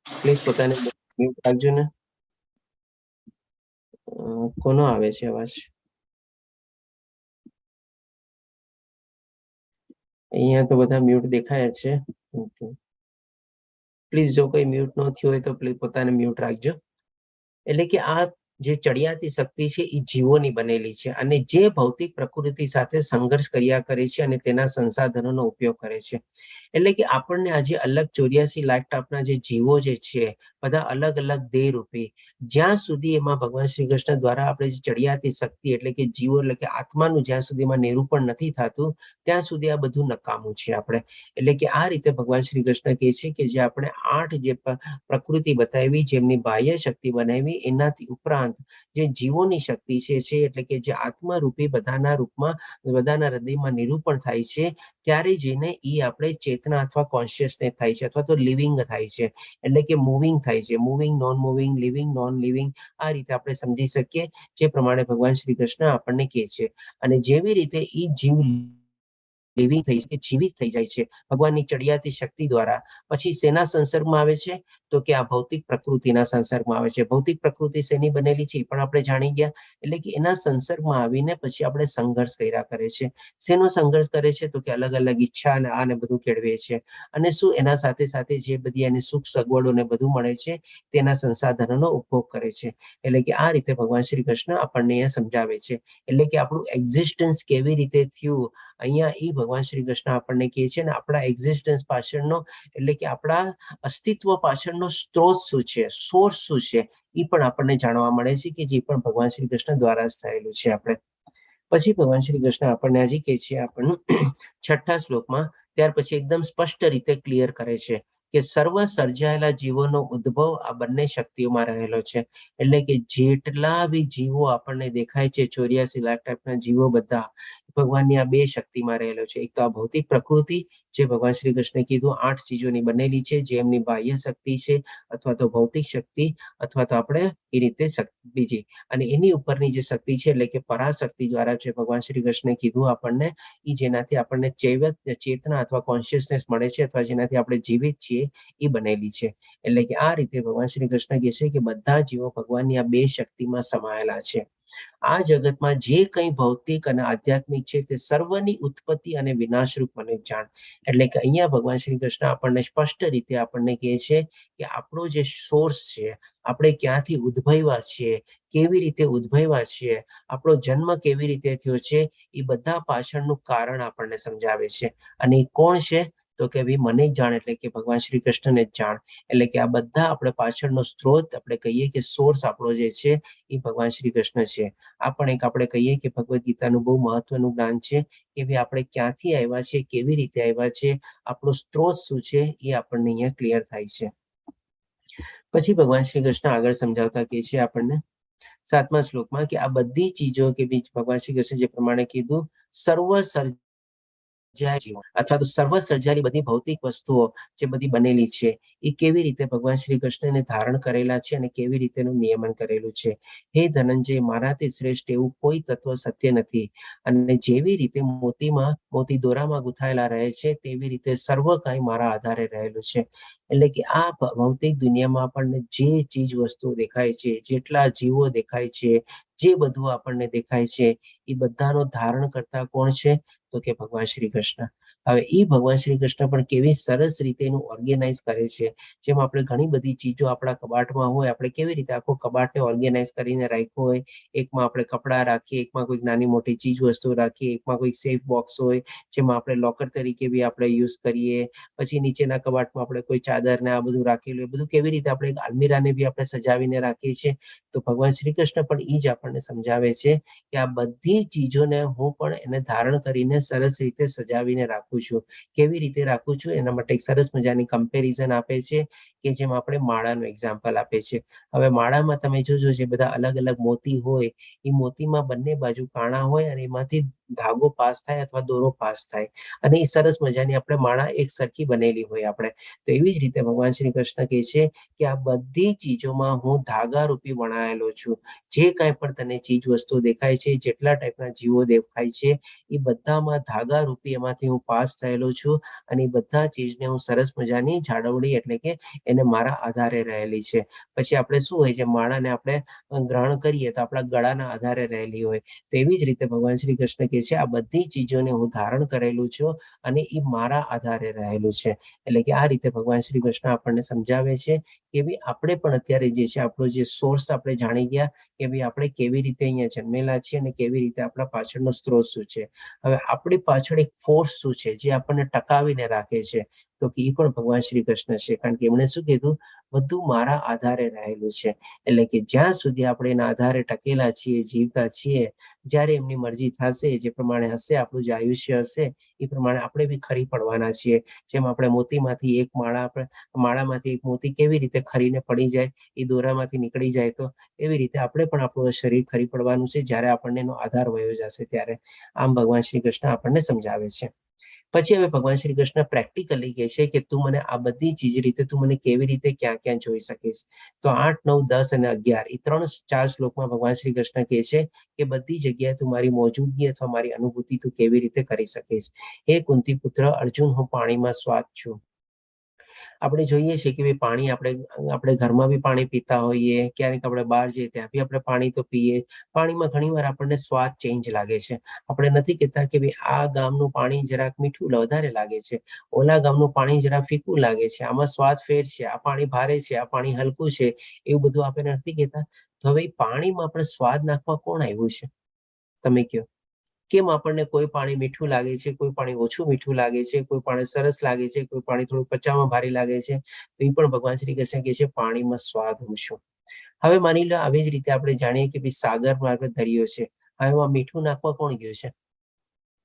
પ્લીઝ પોતાને મ્યુટ રાખજો ને. કોનો આવે છે અવાજ? અહીંયા તો બધા મ્યુટ દેખાય છે. પ્લીઝ જો કોઈ મ્યુટ ન થયું હોય તો પ્લીઝ પોતાને મ્યુટ રાખજો. એટલે કે આ જે ચડિયાતી શક્તિ છે એ જીવોની બનેલી છે, અને જે ભૌતિક પ્રકૃતિ સાથે સંઘર્ષ કર્યા કરે છે અને તેના સંસાધનોનો ઉપયોગ કરે છે. એટલે કે આપણને આજે અલગ 84 લાખ ટાપના જે જીવો જે છે, બધા અલગ અલગ દેહ રૂપી, જ્યાં સુધી એમાં ભગવાન શ્રી કૃષ્ણ દ્વારા આપણે જે ચડિયાતી શક્તિ એટલે કે જીવો એટલે કે આત્માનું જ્યાં સુધીમાં નિરૂપણ નથી થતું, ત્યાં સુધી આ બધું નકામું છે આપણે. એટલે કે આ રીતે ભગવાન શ્રી કૃષ્ણ કહે છે કે જે આપણે 8 જે પ્રકૃતિ બતાવી, જેમની બાહ્ય શક્તિ બનાવી, એનાથી ઉપરાંત જે જીવોની શક્તિ છે, એટલે કે જે આત્મરૂપી બધાના રૂપમાં, બધાના હૃદયમાં નિરૂપણ થાય છે, ત્યારે જઈને એ આપણે ચેતના અથવા કોન્શિયસનેસ થાય છે, અથવા તો લિવિંગ થાય છે. એટલે કે મૂવિંગ થાય છે, moving, non moving, living, non living, આ રીતે આપણે સમજી શકીએ, જે પ્રમાણે ભગવાન શ્રી કૃષ્ણ આપણને કહે છે. અને જેવી રીતે એ જીવ લિવિંગ થઈ છે, જીવિત થઈ જાય છે ભગવાનની ચડિયાતી શક્તિ દ્વારા, પછી શેના સંસર્ગમાં આવે છે, તો કે આ ભૌતિક પ્રકૃતિના સંસર્ગમાં આવે છે. ભૌતિક પ્રકૃતિ શેની બનેલી છે એ પણ આપણે જાણી ગયા. એટલે કે એના સંસર્ગમાં આવીને પછી આપણે સંઘર્ષ કર્યા કરે છે. શેનો સંઘર્ષ કરે છે, તો કે અલગ અલગ ઈચ્છા અને આને બધું કેળવે છે. અને શું, એના સાથે સાથે જે બધી એને સુખ સગવડો ને બધું મળે છે, તેના સંસાધનોનો ઉપભોગ કરે છે. એટલે કે આ રીતે ભગવાન શ્રી કૃષ્ણ આપણને અહીંયા સમજાવે છે. એટલે કે આપણું એક્ઝિસ્ટન્સ કેવી રીતે થયું, અહીંયા એ ભગવાન શ્રી કૃષ્ણ આપણને કહે છે. ને આપણા એક્ઝિસ્ટન્સ પાછળનો, એટલે કે આપણા અસ્તિત્વ પાછળનો સ્ત્રોત શું છે, સોર્સ શું છે, એ પણ આપણને જાણવા મળે છે, કે જે પણ ભગવાન શ્રી કૃષ્ણ દ્વારા જ થયેલું છે આપણે. પછી ભગવાન શ્રી કૃષ્ણ આપણને હજી કહે છે, આપણને 6થા શ્લોકમાં, ત્યાર પછી એકદમ સ્પષ્ટ રીતે ક્લિયર કરે છે કે સર્વ સર્જાયેલા જીવોનો ઉદ્ભવ આ બંને શક્તિઓમાં રહેલો છે. એટલે કે જેટલા બી જીવો આપણને દેખાય છે, 84 લાખ ટાઈપના જીવો બધા, ભગવાનની આ બે શક્તિમાં રહેલો છે. એક તો આ ભૌતિક પ્રકૃતિ, જે ભગવાન શ્રી કૃષ્ણે કીધું 8 ચીજોની બનેલી છે, જે એમની બાહ્ય શક્તિ છે, અથવા તો ભૌતિક શક્તિ, અથવા તો આપણે એ રીતે બીજી. અને એની ઉપરની જે શક્તિ છે, એટલે કે પરાશક્તિ દ્વારા જે ભગવાન શ્રી કૃષ્ણે કીધું આપણને, એ જેનાથી આપણને ચેતના અથવા કોન્શિયસનેસ મળે છે, અથવા જેનાથી આપણે જીવિત છીએ, એ બનેલી છે. એટલે કે આ રીતે ભગવાન શ્રી કૃષ્ણ કહે છે કે બધા જીવો ભગવાનની આ બે શક્તિમાં સમાયેલા છે. આ જગતમાં જે કંઈ ભૌતિક અને આધ્યાત્મિક છે, તે સર્વની ઉત્પત્તિ અને વિનાશરૂપ મને જાણ. એટલે કે અહીંયા ભગવાન શ્રી કૃષ્ણ આપણને સ્પષ્ટ રીતે આપણને કહે છે કે આપણો જે સોર્સ છે, આપણે ક્યાંથી ઉદ્ભવ્યા છીએ, કેવી રીતે ઉદ્ભવ્યા છીએ, આપણો જન્મ કેવી રીતે થયો છે, એ બધા પાછળનું કારણ આપણને સમજાવે છે. અને એ કોણ છે? તો કે ભાઈ મને જ જાણ, એટલે કે ભગવાન શ્રી કૃષ્ણને જ જાણ. એટલે કે આ બધા આપણે પાછળનો સ્ત્રોત, આપણે કહીએ કે સોર્સ આપણો જે છે, એ ભગવાન શ્રી કૃષ્ણ છે. આ પણ એક આપણે કહીએ કે ભગવદ્ ગીતાનું બહુ મહત્વનું જ્ઞાન છે કે ભાઈ આપણે ક્યાંથી આવ્યા છે, કેવી રીતે આવ્યા છે, આપણો સ્ત્રોત શું છે, એ આપણને અહીંયા ક્લિયર થાય છે. પછી ભગવાન શ્રી કૃષ્ણ આગળ સમજાવતા કહે છે આપણને 7મા શ્લોકમાં કે આ બધી ચીજો કે ભગવાન શ્રી કૃષ્ણ જે પ્રમાણે કીધું, અથવા તો સર્વ સર્જાયેલી બધી ભૌતિક વસ્તુઓ જે બધી બનેલી છે, એ કેવી રીતે ભગવાન શ્રી કૃષ્ણને ધારણ કરેલા છે અને કેવી રીતે એનું નિયમન કરેલું છે. હે ધનંજય, મારાથી શ્રેષ્ઠ એવું કોઈ તત્વ સત્ય નથી. અને જેવી રીતે મોતી દોરામાં ગૂંથાયેલા રહે છે, તેવી રીતે સર્વ કાંઈ મારા આધારે રહેલું છે. એટલે કે આ ભૌતિક દુનિયામાં આપણને જે ચીજ વસ્તુઓ દેખાય છે, જેટલા જીવો દેખાય છે, જે બધું આપણને દેખાય છે, એ બધાનો ધારણ કરતા કોણ છે? તો કે ભગવાન શ્રી કૃષ્ણ. હવે એ ભગવાન શ્રી કૃષ્ણ પણ કેવી સરસ રીતે એનું ઓર્ગેનાઇઝ કરે છે. જેમ આપણે ઘણી બધી ચીજો આપણા કબાટમાં હોય, આપણે કેવી રીતે આખો કબાટને ઓર્ગેનાઇઝ કરીને રાખ્યો હોય, એકમાં આપણે કપડાં રાખીએ, એકમાં કોઈક નાની મોટી ચીજ વસ્તુ રાખીએ, એકમાં કોઈ સેફ બોક્સ હોય, જેમાં આપણે લોકર તરીકે બી આપણે યુઝ કરીએ, પછી નીચેના કબાટમાં આપણે કોઈ ચાદર ને આ બધું રાખેલું, બધું કેવી રીતે આપણે એક અલમીરાને બી આપણે સજાવીને રાખીએ છીએ. તો ભગવાન શ્રી કૃષ્ણ પણ એ જ આપણને સમજાવે છે કે આ બધી ચીજોને હું પણ એને ધારણ કરીને સરસ રીતે સજાવીને રાખું છું. કેવી રીતે રાખું છું એના માટે એક સરસ મજાની કમ્પેરિઝન આપે છે, કે જેમ આપણે માળાનું એક્ઝામ્પલ આપે છે. હવે માળામાં તમે જોજો, જે બધા અલગ અલગ મોતી હોય, એ મોતીમાં બંને બાજુ કાણા હોય અને એમાંથી ધાગો પાસ થાય અથવા દોરો પાસ થાય, અને એ સરસ મજાની આપણે માળા એક સરખી બનેલી હોય આપણે. તો એવી જ રીતે ભગવાન શ્રી કૃષ્ણ કહે છે કે આ બધી ચીજોમાં હું ધાગા રૂપી વણાયેલો છું. જે કાંઈ પણ તને ચીજ વસ્તુ દેખાય છે, જેટલા ટાઈપના જીવો દેખાય છે, એ બધામાં ધાગા રૂપી એમાંથી હું પાસ થયેલો છું. અને એ બધા ચીજને હું સરસ મજાની જાળવણી, એટલે કે એને મારા આધારે રહેલી છે. પછી આપણે શું હોય છે, માળાને આપણે ગ્રહણ કરીએ તો આપણા ગળાના આધારે રહેલી હોય. તો એવી જ રીતે ભગવાન શ્રી કૃષ્ણ કહે છે આ બધી ચીજોને હું ધારણ કરેલું છું અને એ મારા આધારે રહેલું છે. એટલે કે આ રીતે ભગવાન શ્રી કૃષ્ણ આપણને સમજાવે છે કે ભાઈ આપણે પણ અત્યારે જે છે, આપણો જે સોર્સ આપણે જાણી ગયા કે ભાઈ આપણે કેવી રીતે અહીંયા જન્મેલા છીએ અને કેવી રીતે આપણા પાછળનો સ્ત્રોત શું છે. હવે આપણી પાછળ એક ફોર્સ શું છે, જે આપણને ટકાવીને રાખે છે, તો કે એ પણ ભગવાન શ્રી કૃષ્ણ છે. કારણ કે એમણે શું કીધું, બધું મારા આધારે રહેલું છે. એટલે કે જ્યાં સુધી આપણે એના આધારે ટકેલા છીએ, જીવતા છીએ, જ્યારે એમની મરજી થશે, જે પ્રમાણે હશે, આપણું જે આયુષ્ય હશે, એ પ્રમાણે આપણે બી ખરી પડવાના છીએ. જેમ આપણે મોતીમાંથી એક માળામાંથી એક મોતી કેવી રીતે ખરીને પડી જાય, એ દોરામાંથી નીકળી જાય, તો એવી રીતે આપણે પણ આપણું શરીર ખરી પડવાનું છે, જ્યારે આપણને એનો આધાર વયો જશે ત્યારે. આમ ભગવાન શ્રી કૃષ્ણ આપણને સમજાવે છે. પછી હવે ભગવાન શ્રી કૃષ્ણ પ્રેક્ટિકલી કહે છે કે તું મને આ બધી ચીજ રીતે, તું મને કેવી રીતે ક્યાં ક્યાં જોઈ શકીશ. તો 8, 9, 10 અને 11 એ 3-4 શ્લોકમાં ભગવાન શ્રી કૃષ્ણ કહે છે કે બધી જગ્યાએ તું મારી મોજૂદગી અથવા મારી અનુભૂતિ તું કેવી રીતે કરી શકીશ. હે કુંતી પુત્ર અર્જુન, હું પાણીમાં સ્વાદ છું. આપણે જોઈએ છીએ કે પાણી આપણે ઘરમાં બી પાણી પીતા હોઈએ, ક્યારેક આપણે બહાર જઈએ ત્યાં બી આપણે પાણી તો પીએ. પાણીમાં ઘણીવાર આપણને સ્વાદ ચેન્જ લાગે છે. આપણે નથી કહેતા કે ભાઈ આ ગામનું પાણી જરાક મીઠું વધારે લાગે છે, ઓલા ગામનું પાણી જરા ફીકું લાગે છે, આમાં સ્વાદ ફેર છે, આ પાણી ભારે છે, આ પાણી હલકું છે, એવું બધું આપણે નથી કહેતા. તો હવે પાણીમાં આપણે સ્વાદ નાખવા કોણ આવ્યું છે? તમે કહો. કેમ આપણને કોઈ પાણી મીઠું લાગે છે, કોઈ પાણી ઓછું મીઠું લાગે છે, કોઈ પાણી સરસ લાગે છે, કોઈ પાણી થોડું પચાવવામાં ભારે લાગે છે? તો એ પણ ભગવાન શ્રી કૃષ્ણ કહે છે પાણીમાં સ્વાદ હું છું. હવે માની લો આવી જ રીતે આપણે જાણીએ કે ભાઈ સાગરમાં આપણે દરિયો છે, હવે એમાં મીઠું નાખવા કોણ ગયું છે?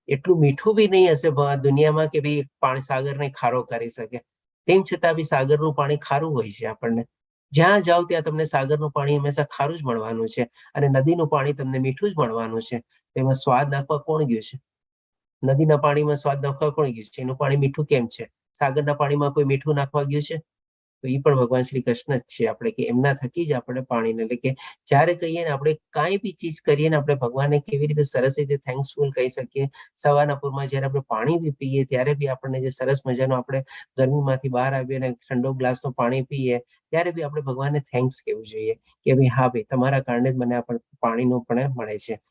એટલું મીઠું બી નહીં હશે દુનિયામાં કે ભાઈ પાણી સાગરને ખારો કરી શકે. તેમ છતાં બી સાગરનું પાણી ખારું હોય છે. આપણને જ્યાં જાઓ ત્યાં તમને સાગરનું પાણી હંમેશા ખારું જ મળવાનું છે, અને નદીનું પાણી તમને મીઠું જ મળવાનું છે. તેમાં સ્વાદ નાખવા કોણ ગયું છે? નદીના પાણીમાં સ્વાદ નાખવા કોણ ગયું છે? એનું પાણી મીઠું કેમ છે? સાગરના પાણીમાં કોઈ મીઠું નાખવા ગયું છે? તો એ પણ ભગવાન શ્રી કૃષ્ણ જ છે. આપણે કે એમના થકી જ આપણે પાણીને, એટલે કે જ્યારે કહીએ ને આપણે કાંઈ બી ચીજ કરીએ ને આપણે ભગવાનને કેવી રીતે સરસ રીતે થેન્ક્સફુલ કહી શકીએ. સવારના પૂરમાં જ્યારે આપણે પાણી બી પીએ ત્યારે બી આપણને જે સરસ મજાનો આપણે ગરમીમાંથી બહાર આવીએ અને ઠંડો ગ્લાસનું પાણી પીએ ત્યારે બી આપણે ભગવાનને થેન્ક્સ કહેવું જોઈએ કે ભાઈ હા ભાઈ તમારા કારણે જ મને આ પાણીનું પણ મળે છે.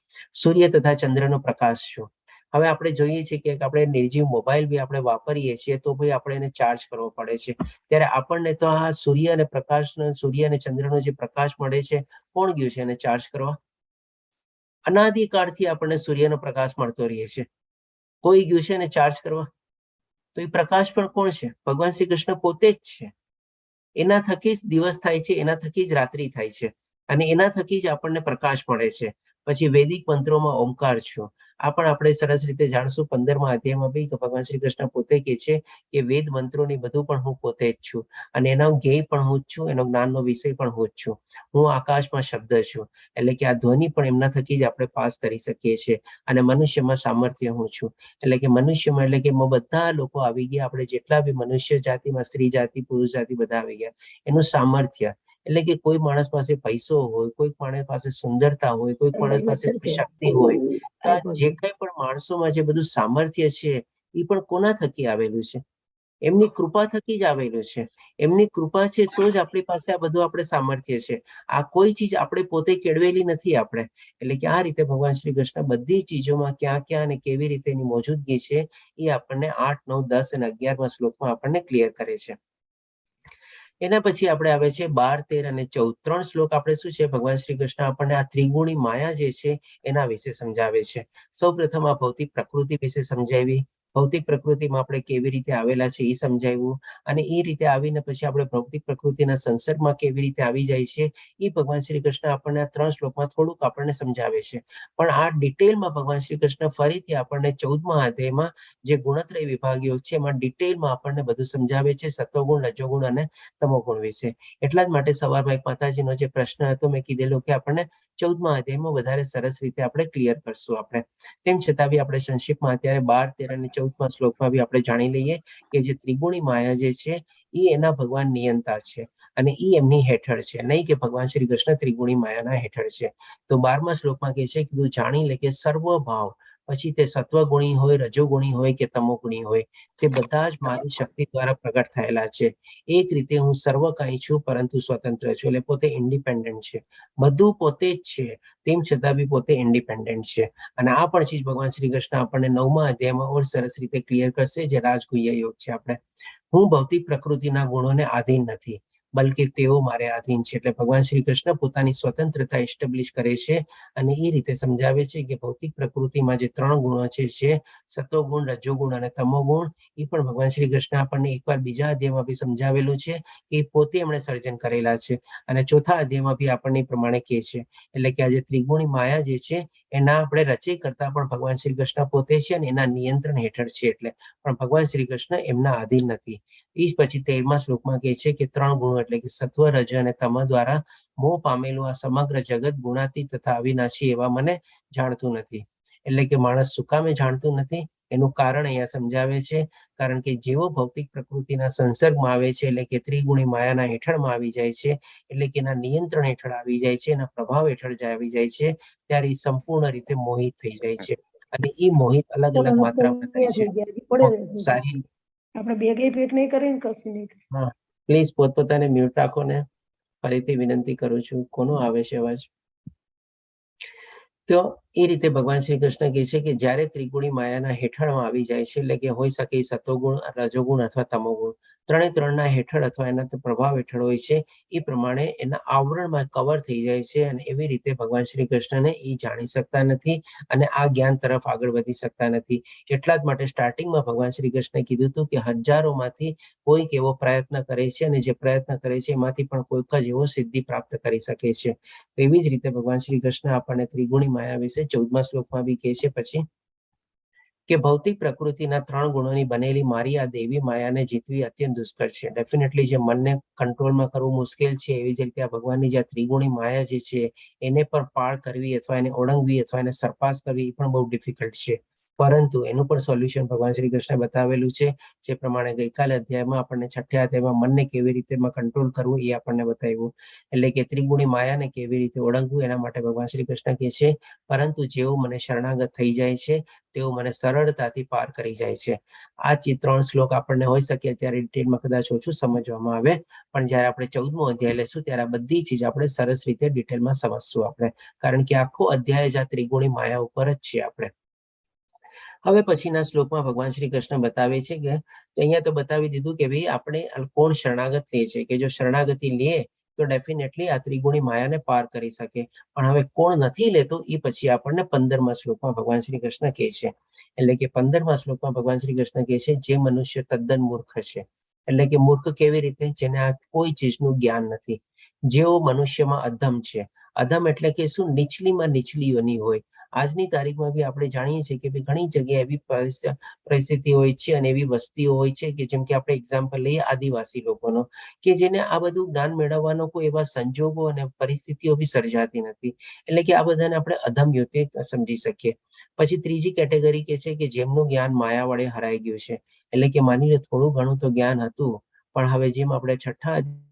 સૂર્ય તથા ચંદ્રનો પ્રકાશ શું? હવે આપણે જોઈએ છીએ કે આપણે નિર્જીવ મોબાઈલ બી આપણે વાપરીએ છીએ તો ભાઈ આપણે એને ચાર્જ કરવો પડે છે. ત્યારે આપણને તો આ સૂર્ય અને સૂર્ય અને ચંદ્રનો જે પ્રકાશ મળે છે, કોણ ગયું છે એને ચાર્જ કરવા? અનાદિકાળથી આપણને સૂર્યનો પ્રકાશ મળતો રહે છે. કોઈ ગયું છે એને ચાર્જ કરવા? તો એ પ્રકાશ પણ કોણ છે? ભગવાન શ્રી કૃષ્ણ પોતે જ છે. એના થકી જ દિવસ થાય છે, એના થકી જ રાત્રિ થાય છે અને એના થકી જ આપણને પ્રકાશ મળે છે. પછી વૈદિક મંત્રોમાં ઓમકાર છો, આ પણ આપણે સરસ રીતે જાણશું 15મા અધ્યાયમાં બી. તો ભગવાન શ્રી કૃષ્ણ પોતે કહે છે કે વેદ મંત્રોની બધું પણ હું પોતે જ છું અને એનો જ્ઞેય પણ હું જ છું, એનો જ્ઞાનનો વિષય પણ હું જ છું. હું આકાશમાં શબ્દ છું, એટલે કે આ ધ્વનિ પણ એમના થકી જ આપણે પાસ કરી શકીએ છીએ. અને મનુષ્યમાં સામર્થ્ય હું છું, એટલે કે મનુષ્યમાં, એટલે કે બધા લોકો આવી ગયા, આપણે જેટલા બી મનુષ્ય જાતિમાં સ્ત્રી જાતિ પુરુષ જાતિ બધા આવી ગયા. એનું સામર્થ્ય, એટલે કે કોઈ માણસ પાસે પૈસો હોય, કોઈ માણસ પાસે સુંદરતા હોય, કોઈ માણસ પાસે શક્તિ હોય, તો આ જે કઈ પણ માણસોમાં જે બધું સામર્થ્ય છે એ પણ કોના થકી આવેલું છે? એમની કૃપા થકી જ આવેલું છે. એમની કૃપા છે તો જ આપણી પાસે આ બધું આપણે સામર્થ્ય છે. આ કોઈ ચીજ આપણે પોતે કેળવેલી નથી આપણે. એટલે કે આ રીતે ભગવાન શ્રી કૃષ્ણ બધી ચીજોમાં ક્યાં ક્યાં અને કેવી રીતે એની મોજૂદગી છે એ આપણને 8, 9, 10 અને 11મા શ્લોકમાં આપણને ક્લિયર કરે છે. એના પછી આપણે આવે છે 12, 13 અને 14. 3 શ્લોક આપણે શું છે, ભગવાન શ્રી કૃષ્ણ આપણને આ ત્રિગુણી માયા જે છે એના વિશે સમજાવે છે. સૌપ્રથમ આ ભૌતિક પ્રકૃતિ વિશે સમજાવી, ભૌતિક પ્રકૃતિમાં આપણે કેવી રીતે આવેલા છે એ સમજાવ્યું, અને એ રીતે આવીને પછી આપણે ભૌતિક પ્રકૃતિના સંસર્ગમાં કેવી રીતે આવી જાય છે એ ભગવાન શ્રી કૃષ્ણ આપણને આ 3 શ્લોકમાં થોડુંક આપણને સમજાવે છે. પણ આ ડિટેલમાં ભગવાન શ્રી કૃષ્ણ ફરીથી આપણને 14મા અધ્યાયમાં જે ગુણત્રય વિભાગ યોગ છે એમાં ડિટેલમાં આપણને બધું સમજાવે છે, સત્વગુણ, રજોગુણ અને તમોગુણ વિશે. એટલા જ માટે સવારમાં એક માતાજીનો જે પ્રશ્ન હતો મેં કીધેલું કે આપણને 14મા અધ્યાયમાં વધારે સરસ રીતે આપણે ક્લિયર કરશું આપણે. તેમ છતાં બી આપણે સંક્ષિપ્તમાં અત્યારે 12, 13 અને 14મા શ્લોકમાં બી આપણે જાણી લઈએ કે જે ત્રિગુણી માયા જે છે એ એના ભગવાન નિયંતા છે અને એ એમની હેઠળ છે, નહીં કે ભગવાન શ્રી કૃષ્ણ ત્રિગુણી માયાના હેઠળ છે. તો 12મા શ્લોકમાં કહે છે કે તું જાણી લે કે સર્વ ભાવ, પછી તે સત્વગુણી હોય, રજોગુણી હોય કે તમોગુણી હોય, તે બધા જ મારી શક્તિ દ્વારા પ્રગટ થયેલા છે. એક રીતે હું સર્વ કાંઈ છું પરંતુ સ્વતંત્ર છું, એટલે પોતે ઇન્ડિપેન્ડન્ટ છે. બધું પોતે જ છે, તેમ છતાં બી પોતે ઇન્ડિપેન્ડન્ટ છે. અને આ પણ ચીજ ભગવાન શ્રી કૃષ્ણ આપણને 9મા અધ્યાયમાં ઓર સરસ રીતે ક્લિયર કરશે, જે રાજગુહ્ય યોગ છે. આપણે હું ભૌતિક પ્રકૃતિના ગુણોને આધીન નથી, બલકે તેઓ મારે આધીન છે. એટલે ભગવાન શ્રી કૃષ્ણ પોતાની સ્વતંત્રતા એસ્ટાબ્લિશ કરે છે અને એ રીતે સમજાવે છે કે ભૌતિક પ્રકૃતિમાં જે 3 ગુણો છે, સત્વગુણ, રજોગુણ અને તમોગુણ, એ પણ ભગવાન શ્રી કૃષ્ણ આપણને એકવાર બીજા અધ્યાયમાં બી સમજાવેલું છે કે પોતે એમણે સર્જન કરેલા છે. અને ચોથા અધ્યાયમાં બી આપણને પ્રમાણે કહે છે. એટલે કે આ જે ત્રિગુણી માયા જે છે એના આપણે રચય કરતા પણ ભગવાન શ્રી કૃષ્ણ પોતે છે અને એના નિયંત્રણ હેઠળ છે. એટલે પણ ભગવાન શ્રી કૃષ્ણ એમના આધીન નથી. એ જ પછી 13મા શ્લોકમાં કહે છે કે 3 ગુણો, એટલે કે સત્વ, રજ અને તમ દ્વારા મોહ પામેલું આ સમગ્ર જગત ગુણાતીત તથા અવિનાશી એવા મને જાણતું નથી. એટલે કે માણસ શું કામે જાણતું નથી એનું કારણ અહીંયા સમજાવે છે. કારણ કે જેવો ભૌતિક પ્રકૃતિના સંસર્ગમાં આવે છે, એટલે કે ત્રિગુણી માયાના હેઠળમાં આવી જાય છે, એટલે કે એના નિયંત્રણ હેઠળ આવી જાય છે, એના પ્રભાવ હેઠળ આવી જાય છે, ત્યારે એ સંપૂર્ણ રીતે મોહિત થઈ જાય છે. અને એ મોહિત અલગ અલગ માત્રામાં થાય છે. સારી, આપણે બેગે પેક નહીં કરીને કશું નહીં. હા, પ્લીઝ પોતપોતાને મ્યુટ રાખો ને. ફરીથી વિનંતી કરું છું. કોનો આવે છે અવાજ? તો એ રીતે ભગવાન શ્રી કૃષ્ણ કહે છે કે જ્યારે ત્રિગુણી માયાના હેઠળમાં આવી જાય છે, એટલે કે હોઈ શકે સતોગુણ, રજોગુણ અથવા તમોગુણ, 3 હેઠળ અથવા એના પ્રભાવ હેઠળ હોય છે, એ પ્રમાણે એના આવરણમાં કવર થઈ જાય છે. અને એવી રીતે ભગવાન શ્રી કૃષ્ણને એ જાણી શકતા નથી અને આ જ્ઞાન તરફ આગળ વધી શકતા નથી. એટલા જ માટે સ્ટાર્ટિંગમાં ભગવાન શ્રી કૃષ્ણે કીધું હતું કે હજારોમાંથી કોઈક એવો પ્રયત્ન કરે છે અને જે પ્રયત્ન કરે છે એમાંથી પણ કોઈક જ એવો સિદ્ધિ પ્રાપ્ત કરી શકે છે. એવી જ રીતે ભગવાન શ્રી કૃષ્ણ આપણને ત્રિગુણી માયા વિશે 14મા શ્લોકમાં બી કહે છે પછી કે ભૌતિક પ્રકૃતિના 3 ગુણોની બનેલી મારી આ દેવી માયાને જીતવી અત્યંત દુષ્કર છે. ડેફિનેટલી જે મનને કંટ્રોલમાં કરવું મુશ્કેલ છે, એવી જ રીતે આ ભગવાનની જે ત્રિગુણી માયા જે છે એને પર પાળ કરવી અથવા એને ઓળંગવી અથવા એને સરપાસ કરવી એ પણ બહુ ડિફિકલ્ટ છે. પરંતુ એનું પણ સોલ્યુશન ભગવાન શ્રી કૃષ્ણ બતાવેલું છે. જે પ્રમાણે ગઈકાલે અધ્યાયમાં આપણને 6ઠ્ઠા અધ્યાયમાં મનને કેવી રીતે કંટ્રોલ કરવું એ આપણને બતાવ્યું. એટલે કે ત્રિગુણી માયાને કેવી રીતે ઓળંગવું એના માટે ભગવાન શ્રી કૃષ્ણ કહે છે, પરંતુ જેઓ મને શરણાગત થઈ જાય છે તેઓ મને સરળતાથી પાર કરી જાય છે. આ 3 શ્લોક આપણને હોઈ શકે ત્યારે ડિટેલમાં કદાચ ઓછું સમજવામાં આવે, પણ જયારે આપણે 14મો અધ્યાય લેશું ત્યારે આ બધી ચીજ આપણે સરસ રીતે ડિટેલમાં સમજશું આપણે, કારણ કે આખો અધ્યાય જ આ ત્રિગુણી માયા ઉપર જ છે આપણે. હવે પછીના શ્લોકમાં ભગવાન શ્રી કૃષ્ણ બતાવે છે કે અહીંયા તો બતાવી દીધું કે ભાઈ આપણે કોણ શરણાગત લે છે, કે જો શરણાગતિ લે તો ડેફિનેટલી આ ત્રિગુણી માયાને પાર કરી શકે. પણ હવે કોણ નથી લેતો એ પછી આપણને 15મા શ્લોકમાં ભગવાન શ્રી કૃષ્ણ કહે છે. એટલે કે 15મા શ્લોકમાં ભગવાન શ્રી કૃષ્ણ કહે છે, જે મનુષ્ય તદ્દન મૂર્ખ છે. એટલે કે મૂર્ખ કેવી રીતે? જેને આ કોઈ ચીજનું જ્ઞાન નથી, જેઓ મનુષ્યમાં અધમ છે. અધમ એટલે કે શું? નીચલીમાં નીચલી યોની હોય. આજની તારીખમાં બી આપણે જાણીએ છીએ કે ઘણી જગ્યાએ એવી પરિસ્થિતિ હોય છે અને એવી વસ્તીઓ હોય છે કે જેમ કે આપણે એક્ઝામ્પલ લઈએ આદિવાસી લોકોનો, કે જેને આ બધું જ્ઞાન મેળવવાનો કોઈ એવા સંજોગો અને પરિસ્થિતિઓ બી સર્જાતી નથી. એટલે કે આ બધાને આપણે અધમ યુતે સમજી શકીએ. પછી ત્રીજી કેટેગરી કે છે કે જેમનું જ્ઞાન માયા વડે હરાઈ ગયું છે. એટલે કે માની લો થોડું ઘણું તો જ્ઞાન હતું, પણ હવે જેમ આપણે 6ઠ્ઠા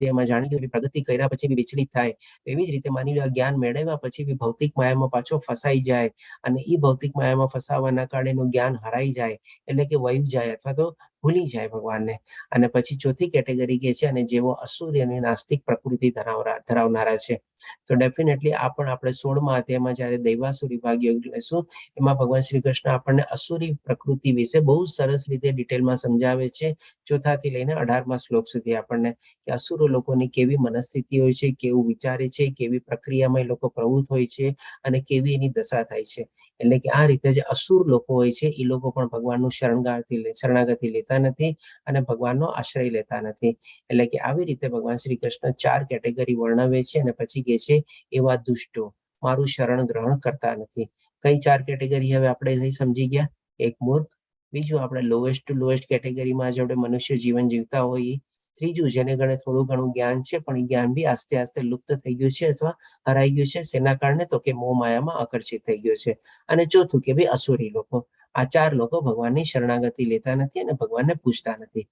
એમાં જાણી પ્રગતિ કર્યા પછી બી વિચલિત થાય, એવી જ રીતે માની લો જ્ઞાન મેળવ્યા પછી બી ભૌતિક માયામાં પાછો ફસાઈ જાય અને એ ભૌતિક માયામાં ફસાવાના કારણે એનું જ્ઞાન હરાઈ જાય, એટલે કે વયું જાય અથવા તો ભૂલી જાય ભગવાનને. અને પછી ચોથી કેટેગરી કે છે, અને જેવો અસુર અને નાસ્તિક પ્રકૃતિ ધરાવનારા છે. તો ડેફિનેટલી આ પણ આપણે 16મા અધ્યાયમાં જયારે દૈવાસુર વિભાગ યોગ લેશું એમાં ભગવાન શ્રી કૃષ્ણ આપણને અસુરી પ્રકૃતિ વિશે બહુ સરસ રીતે ડિટેલમાં સમજાવે છે. 4થી લઈને 18મા શ્લોક સુધી આપણને કે અસુરો લોકોની કેવી મનસ્થિતિ હોય છે, કેવું વિચારે છે, કેવી પ્રક્રિયામાં એ લોકો પ્રવૃત્ત હોય છે અને કેવી એની દશા થાય છે. એટલે કે આ રીતે જે અસુર લોકો હોય છે એ લોકો પણ ભગવાનનું શરણાગતિ લેતા નથી અને ભગવાનનો આશ્રય લેતા નથી. એટલે કે આવી રીતે ભગવાન શ્રી કૃષ્ણ 4 કેટેગરી વર્ણવે છે અને પછી કહે છે, એવા દુષ્ટો મારું શરણ ગ્રહણ કરતા નથી. કઈ 4 કેટેગરી હવે આપણે સમજી ગયા? એક મૂર્ખ, બીજું આપણે લોએસ્ટ ટુ લોએસ્ટ કેટેગરીમાં જે આપણે મનુષ્ય જીવન જીવતા હોઈએ, ત્રીજું જેને ગણે થોડું ઘણું જ્ઞાન છે પણ એ જ્ઞાન બી આસ્તે આસ્તે લુપ્ત થઈ ગયું છે અથવા હરાઈ ગયું છે. શેના કારણે? તો કે મોહ માયામાં આકર્ષિત થઈ ગયો છે. અને ચોથું કે ભાઈ અસુરી લોકો. આ 4 લોકો ભગવાનની શરણાગતિ લેતા નથી અને ભગવાનને પૂછતા નથી.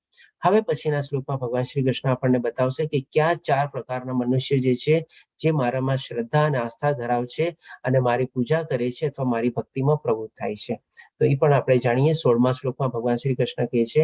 હવે પછીના શ્લોકમાં ભગવાન શ્રી કૃષ્ણ આપણને બતાવશે કે ક્યાં 4 પ્રકારના મનુષ્ય જે છે, જે મારામાં શ્રદ્ધા અને આસ્થા ધરાવે છે અને મારી પૂજા કરે છે અથવા મારી ભક્તિમાં પ્રવૃત્ત થાય છે. તો એ પણ આપણે જાણીએ. 16મા શ્લોકમાં ભગવાન શ્રી કૃષ્ણ કહે છે,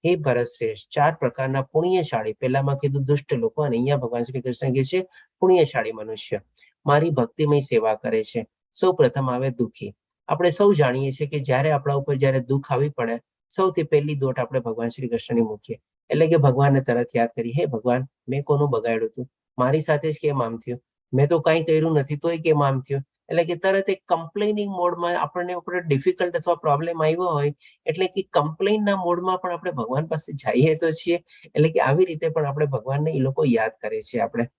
હે ભરત શ્રેષ્ઠ, 4 પ્રકારના પુણ્યશાળી, પહેલામાં કીધું દુષ્ટ લોકો અને અહીંયા ભગવાન શ્રી કૃષ્ણ કહે છે પુણ્યશાળી મનુષ્ય મારી ભક્તિમય સેવા કરે છે. સૌ પ્રથમ આવે દુઃખી. આપણે સૌ જાણીએ છીએ કે જયારે આપણા ઉપર જયારે દુઃખ આવી પડે, સૌથી પહેલી દોટ આપણે ભગવાન શ્રી કૃષ્ણની મૂકીએ. એટલે કે ભગવાનને તરત યાદ કરી, હે ભગવાન, મેં કોનું બગાડ્યું હતું? મારી સાથે જ કેમ આમ થયું? મેં તો કઈ કર્યું નથી તોય કેમ આમ થયું? એટલે કે તરત એક કમ્પ્લેનિંગ મોડમાં આપણને ઉપર ડિફિકલ્ટ અથવા પ્રોબ્લેમ આવ્યો હોય એટલે કે કમ્પ્લેનના મોડમાં પણ આપણે ભગવાન પાસે જઈએ તો છીએ. એટલે કે આવી રીતે પણ આપણે ભગવાનને એ લોકો યાદ કરે છે આપણે.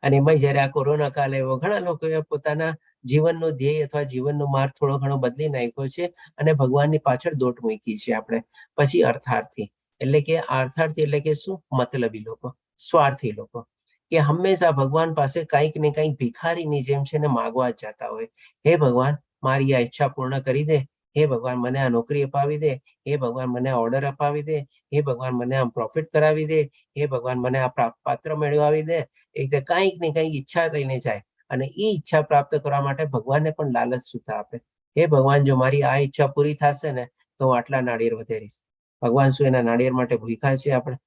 અને એમાં જયારે આ કોરોના કાળ આવ્યો, ઘણા લોકોએ પોતાના જીવનનો ધ્યેય અથવા જીવનનો માર્ગ થોડો ઘણો બદલી નાખ્યો છે અને ભગવાનની પાછળ દોટ મૂકી છે આપણે. પછી અર્થાર્થી, એટલે કે અર્થાર્થી એટલે કે શું? મતલબી લોકો, સ્વાર્થી લોકો, કે હંમેશા ભગવાન પાસે કંઈક ને કંઈક ભિખારીની જેમ છે ને માગવા જ જતા હોય. હે ભગવાન, મારી આ ઈચ્છા પૂર્ણ કરી દે. હે ભગવાન, મને આ નોકરી અપાવી દે. હે ભગવાન, મને આ ઓર્ડર અપાવી દે. હે ભગવાન, મને આમ પ્રોફિટ કરાવી દે. હે ભગવાન, મને આ પાત્ર મેળવાવી દે. એ રીતે કંઈક ને કંઈક ઈચ્છા લઈને જાય અને એ ઈચ્છા પ્રાપ્ત કરવા માટે ભગવાનને પણ લાલચ સુતા આપે. હે ભગવાન, જો મારી આ ઈચ્છા પૂરી થશે ને તો હું આટલા નાળિયેર વધેરીશ. ભગવાન શું એના નાળિયેર માટે ભૂખ્યા છે આપણે?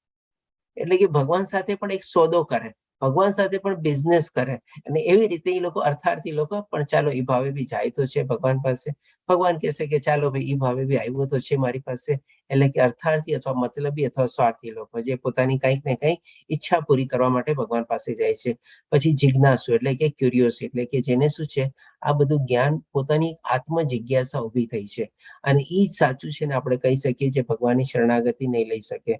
એટલે કે ભગવાન સાથે પણ એક સોદો કરે, ભગવાન સાથે પણ બિઝનેસ કરે. અને એવી રીતે એ લોકો અર્થાર્થી લોકો પણ ચાલો એ ભાવે બી જાય તો છે ભગવાન પાસે. ભગવાન કહેશે કે ચાલો ભાઈ, એ ભાવે બી આવ્યો તો છે મારી પાસે. એટલે કે અર્થાર્થી અથવા મતલબી અથવા સ્વાર્થી લોકો જે પોતાની કંઈક ને કંઈક ઈચ્છા પૂરી કરવા માટે ભગવાન પાસે જાય છે. પછી જિજ્ઞાસુ એટલે કે ક્યુરિયોસ, એટલે કે જેને શું છે, આ બધું જ્ઞાન પોતાની આત્મ જિજ્ઞાસા ઉભી થઈ છે અને એ જ સાચું છે ને આપણે કહી શકીએ જે ભગવાનની શરણાગતિ નહીં લઈ શકે.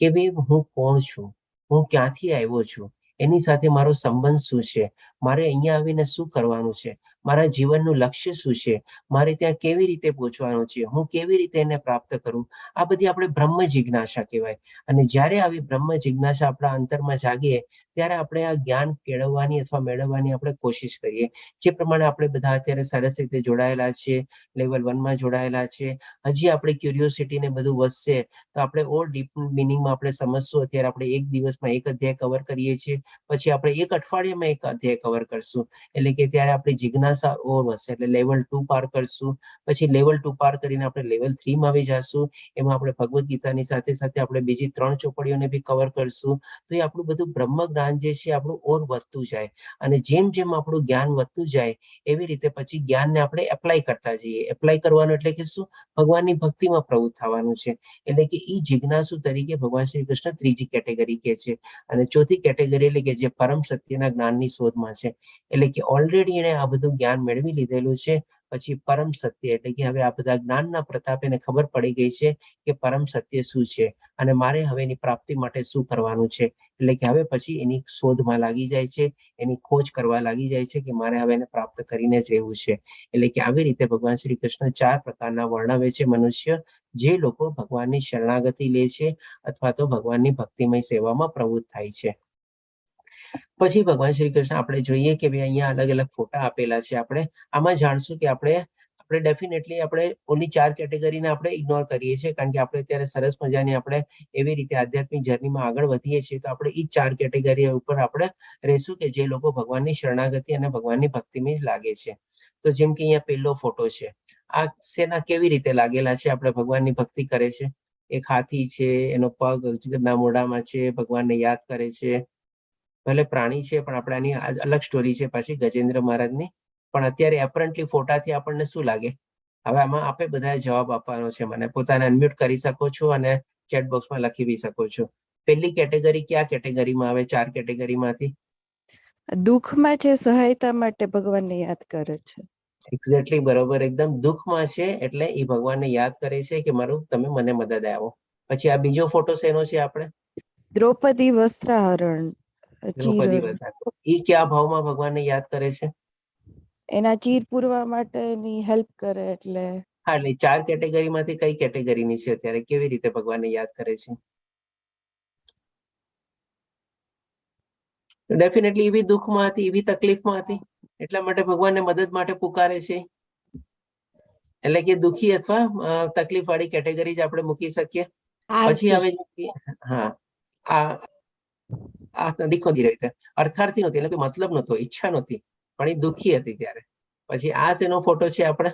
કે ભાઈ હું કોણ છું, હું ક્યાંથી આવ્યો છું, એની સાથે મારો સંબંધ શું છે, મારે અહીંયા આવીને શું કરવાનું છે, મારા જીવનનું લક્ષ્ય શું છે, મારે ત્યાં કેવી રીતે પહોંચવાનું છે, હું કેવી રીતે એને પ્રાપ્ત કરું. આ બધી આપણે બ્રહ્મ જિજ્ઞાસા કહેવાય. અને જ્યારે આવી બ્રહ્મ જિજ્ઞાસા આપણા અંતરમાં જાગે ત્યારે આપણે આ જ્ઞાન કેળવવાની અથવા મેળવવાની આપણે કોશિશ કરીએ. જે પ્રમાણે આપણે બધા અત્યારે સરસ રીતે જોડાયેલા છીએ, લેવલ 1 માં જોડાયેલા છે. હજી આપણે ક્યુરિયોસિટી ને બધું વધશે તો આપણે ઓર ડીપ મિનિંગમાં આપણે સમજશું. અત્યારે આપણે એક દિવસમાં એક અધ્યાય કવર કરીએ છીએ, પછી આપણે એક અઠવાડિયામાં એક અધ્યાય કવર કરશું. એટલે કે ત્યારે આપણી જિજ્ઞાસા ઓર વધશે, એટલે લેવલ 2 પાર કરશું. પછી લેવલ 2 પાર કરીને આપણે લેવલ 3 માં આવી જશું. એમાં આપણે ભગવદ્ ગીતાની સાથે સાથે આપણે બીજી 3 ચોપડીઓને બી કવર કરશું. તો એ આપણું બધું બ્રહ્મ જ્ઞાન જે છે આપણું ઓર વધતું જાય. અને જેમ જેમ આપણું જ્ઞાન વધતું જાય એવી રીતે પછી જ્ઞાનને આપણે એપ્લાય કરતા જઈએ. એપ્લાય કરવાનું એટલે કે શું? ભગવાનની ભક્તિમાં પ્રવૃત્ત થવાનું છે. એટલે કે ઈ જિજ્ઞાસુ તરીકે ભગવાન શ્રી કૃષ્ણ ત્રીજી કેટેગરી કે છે. અને ચોથી કેટેગરી એટલે કે જે પરમ સત્યના જ્ઞાનની શોધમાં છે. એટલે કે ઓલરેડી એને આ બધું જ્ઞાન મેળવી લીધેલું છે. પછી પરમ સત્ય એટલે કે હવે આ બધા જ્ઞાનના પ્રતાપે એને ખબર પડી ગઈ છે કે પરમ સત્ય શું છે અને મારે હવે એની પ્રાપ્તિ માટે શું કરવાનું છે. એટલે કે હવે પછી એની શોધમાં લાગી જાય છે, એની ખોજ કરવા લાગી જાય છે કે મારે હવે એને પ્રાપ્ત કરીને જ રહેવું છે. એટલે કે આવી રીતે ભગવાન શ્રી કૃષ્ણ 4 પ્રકારના વર્ણવે છે મનુષ્ય, જે લોકો ભગવાનની શરણાગતિ લે છે અથવા તો ભગવાનની ભક્તિમય સેવામાં પ્રવૃત્ત થાય છે. પછી ભગવાન શ્રી કૃષ્ણ આપણે જોઈએ કે ભાઈ અહીંયા અલગ અલગ ફોટા આપેલા છે. આપણે આમાં જાણશું કે આપણે ડેફિનેટલી આપણે ઓલી 4 કેટેગરીને આપણે ઇગ્નોર કરીએ છીએ, કારણ કે આપણે અત્યારે સરસ મજાની આપણે એવી રીતે આધ્યાત્મિક જર્નીમાં આગળ વધીએ છીએ તો આપણે એ 4 કેટેગરી ઉપર આપણે રહેશું કે જે લોકો ભગવાનની શરણાગતિ અને ભગવાનની ભક્તિમાં લાગે છે. તો જેમ કે અહીંયા પહેલો ફોટો છે, આ શેના કેવી રીતે લાગેલા છે? આપણે ભગવાનની ભક્તિ કરે છે. એક હાથી છે, એનો પગ જગતના મોઢામાં છે, ભગવાનને યાદ કરે છે. ભલે પ્રાણી છે પણ આપણે આની અલગ સ્ટોરી છે પાછી ગજેન્દ્ર મહારાજની. પણ અત્યારે એપરન્ટલી ફોટાથી આપણને શું લાગે? હવે આમાં આપણે બધાએ જવાબ આપવાનો છે. મને પોતાને અનમ્યુટ કરી શકો છો અને ચેટ બોક્સમાં લખી બી શકો છો. પહેલી કેટેગરી કયા કેટેગરીમાં આવે 4 કેટેગરીમાંથી? દુઃખમાં છે, સહાયતા માટે ભગવાનને યાદ કરે છે. એક્ઝેક્ટલી બરોબર, એકદમ દુઃખમાં છે એટલે એ ભગવાનને યાદ કરે છે કે મારું તમે મને મદદ આવો. પછી આ બીજો ફોટો શેનો છે? આપણે દ્રૌપદી વસ્ત્રાહરણ, દ્રૌપદી ચીર, વસ્ત્રાહરણ. ઈ કયા ભાવમાં ભગવાનને યાદ કરે છે? એના ચીર પૂરવા માટેની હેલ્પ કરે. એટલે હા, એટલે 4 કેટેગરીમાંથી કઈ કેટેગરીની છે અત્યારે? કેવી રીતે ભગવાનને યાદ કરે છે? ડેફિનેટલી એવી દુઃખમાં હતી, એવી તકલીફમાં હતી, એટલા માટે ભગવાનને મદદ માટે પુકારે છે. એટલે કે દુઃખી અથવા તકલીફ વાળી કેટેગરી જ આપણે મૂકી શકીએ. પછી હવે હા, આ નદી ખોદી રહી છે, અર્થાર્થી નહોતી, એટલે કે મતલબ નહોતો, ઈચ્છા નહોતી, પણ એ દુઃખી હતી ત્યારે. પછી આ શેનો ફોટો છે? આપણે